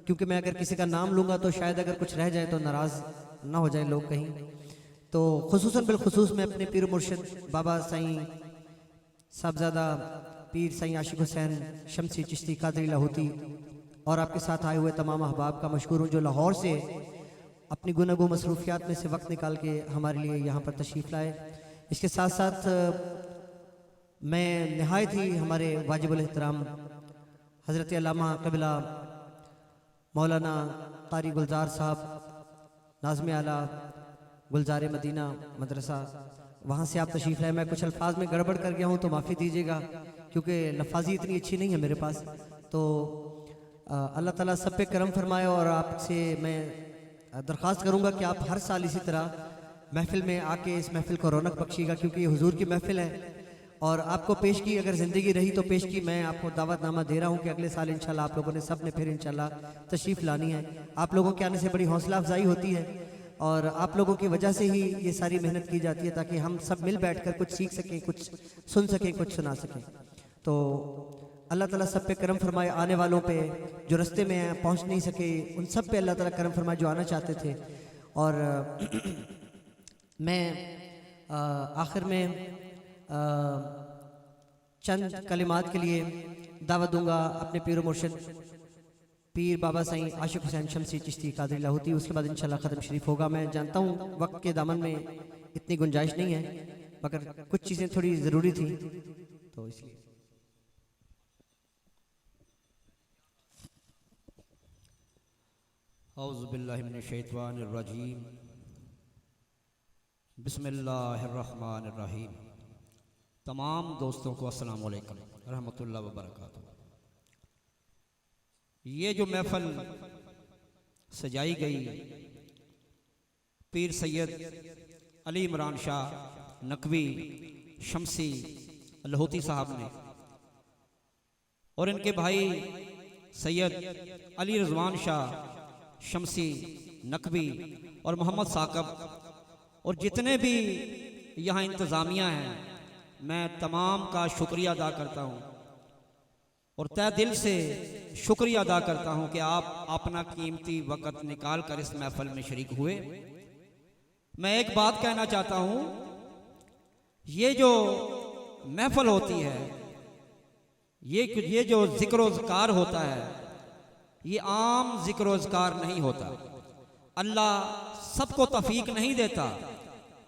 क्योंकि मैं अगर किसी का नाम लूँगा तो शायद अगर कुछ रह जाए तो नाराज़ ना हो जाए लोग कहीं, तो खुसूसन बिलखुसूस मैं अपने पीर मुर्शिद बाबा साईं साहबजादा पीर साईं आशिक हुसैन शमसी चिश्ती कादरी लाहौती और आपके साथ आए हुए तमाम अहबाब का मशकूर हूँ जो लाहौर से अपनी गुनागो मसरूफियात में से वक्त निकाल के हमारे लिए यहाँ पर तशरीफ़ लाए। इसके साथ साथ मैं नहायत ही हमारे वाजिबुल एहतराम हज़रत अल्लामा क़िबला मौलाना क़ारी गुलजार साहब नाज़िम आला गुलजार मदीना मदरसा, वहाँ से आप तशरीफ़ लाए। मैं कुछ अल्फाज में गड़बड़ कर गया हूँ तो माफ़ी दीजिएगा, क्योंकि लफाजी इतनी अच्छी नहीं है मेरे पास। तो अल्लाह ताला सब पे करम फरमाए और आपसे मैं दरख्वास्त करूँगा कि आप हर साल इसी तरह महफ़िल में आके इस महफ़िल को रौनक बख्शिएगा, क्योंकि ये हुजूर की महफ़िल है और आपको पेश की अगर ज़िंदगी रही तो पेश की। मैं आपको दावतनामा दे रहा हूँ कि अगले साल इंशाल्लाह आप लोगों ने सब ने फिर इंशाल्लाह तशरीफ़ लानी है। आप लोगों के आने से बड़ी हौसला अफजाई होती है और आप लोगों की वजह से ही ये सारी मेहनत की जाती है, ताकि हम सब मिल बैठकर कुछ सीख सकें, कुछ सुन सकें, कुछ सुना सकें। तो अल्लाह ताला सब पे करम फरमाए। आने वालों पे जो रास्ते में हैं पहुँच नहीं सके उन सब पे अल्लाह ताला करम फरमाए जो आना चाहते थे। और मैं आखिर में चंद कलिमात के लिए दावत दूंगा अपने पीर मुर्शिद पीर बाबा साईं आशिक हुसैन शमसी चिश्ती कादरी लाहौती। उसके बाद इंशाल्लाह ख़त्म शरीफ होगा। मैं जानता हूँ वक्त के दामन में इतनी गुंजाइश नहीं है, मगर कुछ चीज़ें थोड़ी ज़रूरी थी तो इसलिए। औज़ु बिल्लाहि मिनश शैतानिर रजीम, बिस्मिल्लाहिर रहमानिर रहीम। तमाम दोस्तों को अस्सलाम वालेकुम रहमतुल्लाहि व बरकातुहू। ये जो महफल सजाई गई पीर सैयद अली इमरान शाह नकवी शमसी लाहौती साहब ने और इनके भाई सैयद अली रिजवान शाह शमसी नकवी और मोहम्मद साकब और जितने भी यहाँ इंतज़ामिया हैं, मैं तमाम का शुक्रिया अदा करता हूँ और तहे दिल से शुक्रिया अदा करता हूँ कि आप अपना कीमती वक़्त निकाल कर इस महफल में शरीक हुए। मैं एक बात कहना चाहता हूँ, ये जो महफल होती है, ये जो जिक्र ज़िकार होता है, ये आम जिक्र ज़िकार नहीं होता। अल्लाह सबको तौफीक नहीं देता,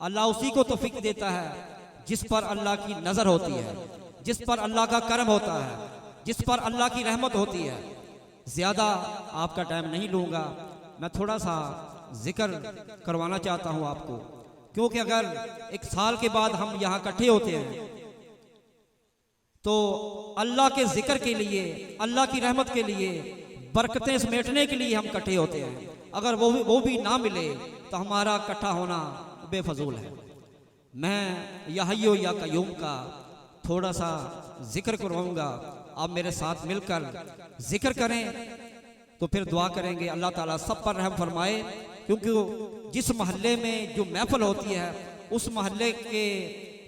अल्लाह उसी को तौफीक देता है जिस पर अल्लाह की नज़र होती है, जिस पर अल्लाह का करम होता है, जिस पर अल्लाह की रहमत होती है। ज़्यादा आपका टाइम नहीं लूँगा, मैं थोड़ा सा जिक्र करवाना चाहता हूँ आपको, क्योंकि अगर एक साल के बाद हम यहाँ इकट्ठे होते हैं तो अल्लाह के जिक्र के लिए, अल्लाह की रहमत के लिए, बरकतें समेटने के लिए हम इकट्ठे होते हैं। अगर वो भी ना मिले तो हमारा इकट्ठा होना बेफजूल है। मैं या हय्यो या कय्यूम का थोड़ा सा जिक्र करवाऊंगा, आप मेरे साथ मिलकर जिक्र करें तो फिर दुआ करेंगे अल्लाह ताला सब पर रहम फरमाए। क्योंकि जिस महल्ले में जो महफल होती है उस महल्ले के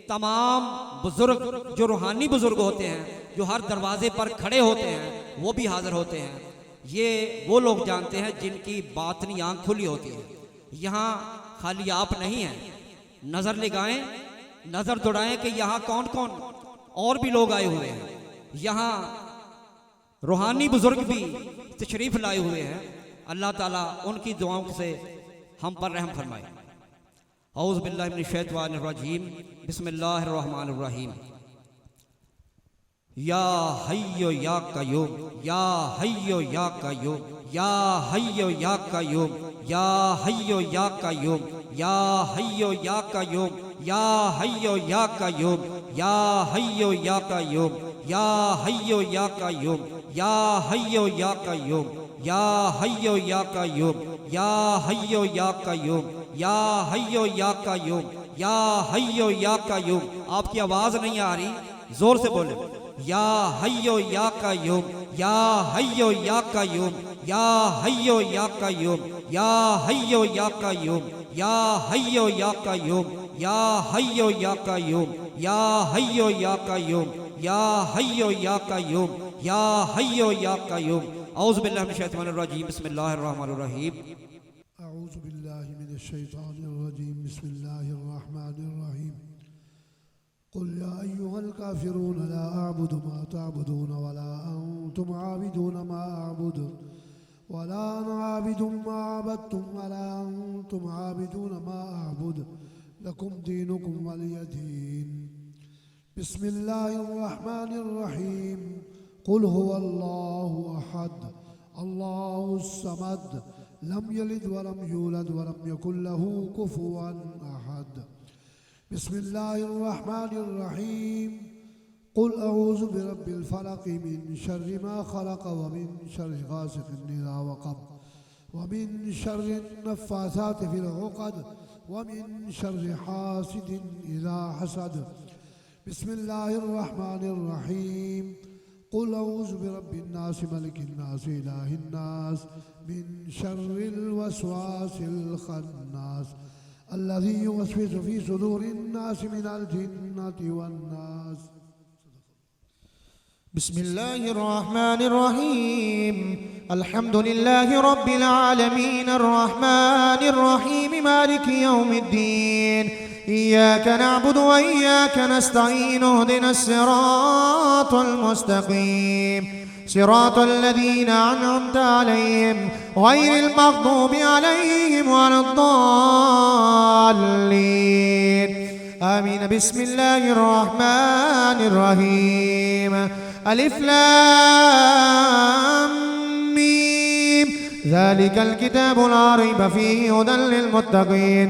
तमाम बुजुर्ग जो रूहानी बुजुर्ग होते हैं, जो हर दरवाजे पर खड़े होते हैं, वो भी हाजिर होते हैं। ये वो लोग जानते हैं जिनकी बातनी आँख खुली होती है। यहाँ खाली आप नहीं हैं, नज़र लगाएं, नज़र दौड़ाएं कि यहाँ कौन कौन और भी लोग आए हुए हैं। यहाँ रूहानी बुजुर्ग भी तशरीफ़ लाए हुए हैं। अल्लाह ताला उनकी दुआओं से हम पर रहम फरमाए। औज़ु बिल्लाहि मिनश शैतानिर रजीम, बिस्मिल्लाहिर रहमानिर रहीम। या हय्यो या कय्यूम, या हय्यो या कय्यूम, या हय्यो या कय्यूम, या हय्यो या कय्यूम, या हय्यो या कय्यूम, या हय्यो या कय्यूम, या हय्यो या कय्यूम, या हय्यो या कय्यूम, या हय्यो या कय्यूम, या हय्यो या कय्यूम, या हय्यो या कय्यूम, या हय्यो या कय्यूम, या हय्यो या काय्यूम। आपकी आवाज नहीं आ रही, जोर से बोले। या हय्यो या काय्यूम, या हय्यो या काय्यूम, या हय्यो या काय्यूम, या हय्यो या काय्यूम, या हय्यो या काय्यूम, या हय्यो या काय्यूम, या हय्यो या काय्यूम, या हय्यो या काय्यूम, या हय्यो या काय्यूम। औज़ु बिल्लाहि मिनश शैतानिर रजीम, बिस्मिल्लाहिर रहमानिर रहीम। अऊज़ु बिल्लाहि मिनश शैतानिर रजीम, बिस्मिल्लाहिर रहमानिर रहीम। कुल या अय्युहल काफिरून ला अअबुदु मा तअबुदून वला अंतुम आबिदून मा अअबुदु वला अना आबिदुम मा अबदतुम वला अंतुम आबिदून मा अअबुदु लकुम दीनुकुम वलिय दीन। बिस्मिल्लाहिर रहमानिर रहीम। कुल हुवल्लाहु अहद अल्लाहुस समद लम यलिद वलम यूलद वलम यकुल लहू कुफुवन अहद। बिस्मिल्लाहिर्रहमानिर्रहीम। कुल अऊज़ु बिरब्बिल फलक़ मिन शर्रि मा खलक़ व मिन शर्रि गासिक़िन इज़ा वक़ब व मिन शर्रि नफ़्फ़ासाति फ़िल उक़द व मिन शर्रि हासिदिन इज़ा हसद। बिस्मिल्लाहिर्रहमानिर्रहीम। कुल अऊज़ु बिरब्बिन नास मलिकिन नास इलाहिन नास मिन शर्रिल वस्वासिल खन्नास अल्लज़ी युवस्विसु फ़ी सुदूरिन नास मिनल जिन्नति वन नास। बिस्मिल्लाहिर्रहमानिर्रहीम। अल्हम्दुलिल्लाहि रब्बिल आलमीन अर्रहमानिर्रहीम मालिकि यौमिद्दीन। इय्याक नअबुदु व इय्याक नस्तईन इहदिनस सिरातल मुस्तक़ीम सिरातल लज़ीना अनअमत अलैहिम गैरिल मग़दूबि अलैहिम वलद्दाल्लीन। आमीन। बिस्मिल्लाहिर रहमानिर रहीम। अलिफ लाम मीम ज़ालिकल किताबु ला रैब फ़ीहि हुदल लिलमुत्तक़ीन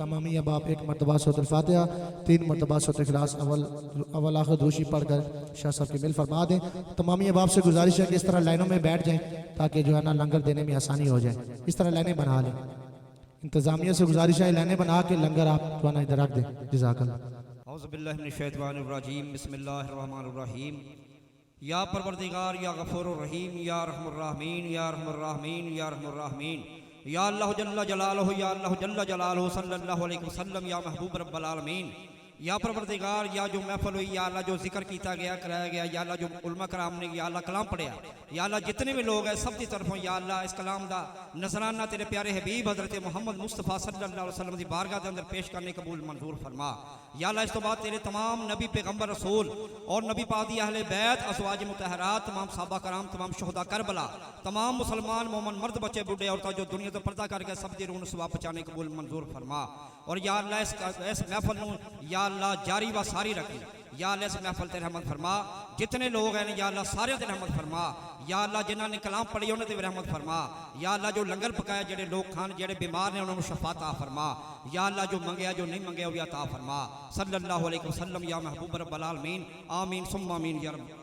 तमामी अब आप एक मरतबा सूरत फातिहा 3 मरतबा सूरत इखलास अव्वल आखिर दुरूशी पढ़कर शाह साहब की मिल फरमा दें। तमामी अब आपसे गुजारिश है कि इस तरह लाइनों में बैठ जाएं ताकि जो है ना लंगर देने में आसानी हो जाए। इस तरह लाइनें बना लें। इंतज़ामिया से गुजारिश है लाइनें बना के लंगर आप जो है ना इधर रख दें। जज़ाकल्लाह। औज़ु बिल्लाहि मिनश शैतानिर रजीम बिस्मिल्लाहिर रहमानिर रहीम। या परवरदिगार या गफूरुर रहीम या रहमुर रहीमीन या रहमुर रहीमीन या रहमुर रहीमीन या अल्लाह जल्ला जलालहु या अल्लाह जल्ला जलालहु सल्लल्लाहु अलैहि वसल्लम या महबूब रब्बल आलमीन या परवरदिगार या जो महफल हुई या अल्लाह जो जिक्र किया गया कराया गया या अल्लाह जो उलमा कराम ने या अल्लाह कलाम पढ़िया या अल्लाह जितने भी लोग हैं सब की तरफों या अल्लाह इस कलाम का नजराना तेरे प्यारे हबीब हजरत मोहम्मद मुस्तफ़ा सल्लल्लाहु अलैहि वसल्लम की बारगाह के अंदर पेश करने कबूल मंजूर फरमा। या अल्लाह इस तो बाद तेरे तमाम नबी पैगम्बर रसूल और नबी पादी अहले बैत अज़वाज मुतहरात तमाम साहबा कराम तमाम शहदा करबला तमाम मुसलमान मोमन मर्द बच्चे बूढ़े औरतें जो दुनिया तो पर्दा करके सब दी रूह सवाब पहुँचाने कबूल मंजूर फरमा। और या अल्लाह इस महफल नूं या अल्लाह जारी व सारी रखी या अल्लाह इस महफल ते रहमत फरमा। जितने लोग हैं या अल्लाह सारे ते रहमत फरमा। या अल्लाह जिन्होंने कलाम पढ़ी उन्होंने ते रहमत फरमा। या अल्लाह जो लंगर पकाया जेडे लोग खान जेडे बीमार ने उन्होंने शफा अता फरमा। या अल्लाह जो मंगया जो नहीं मंगया वो अता फरमा। सल्लल्लाहु अलैहि वसल्लम या महबूब रब्बल आलमीन आमीन सुम्मा आमीन या रब।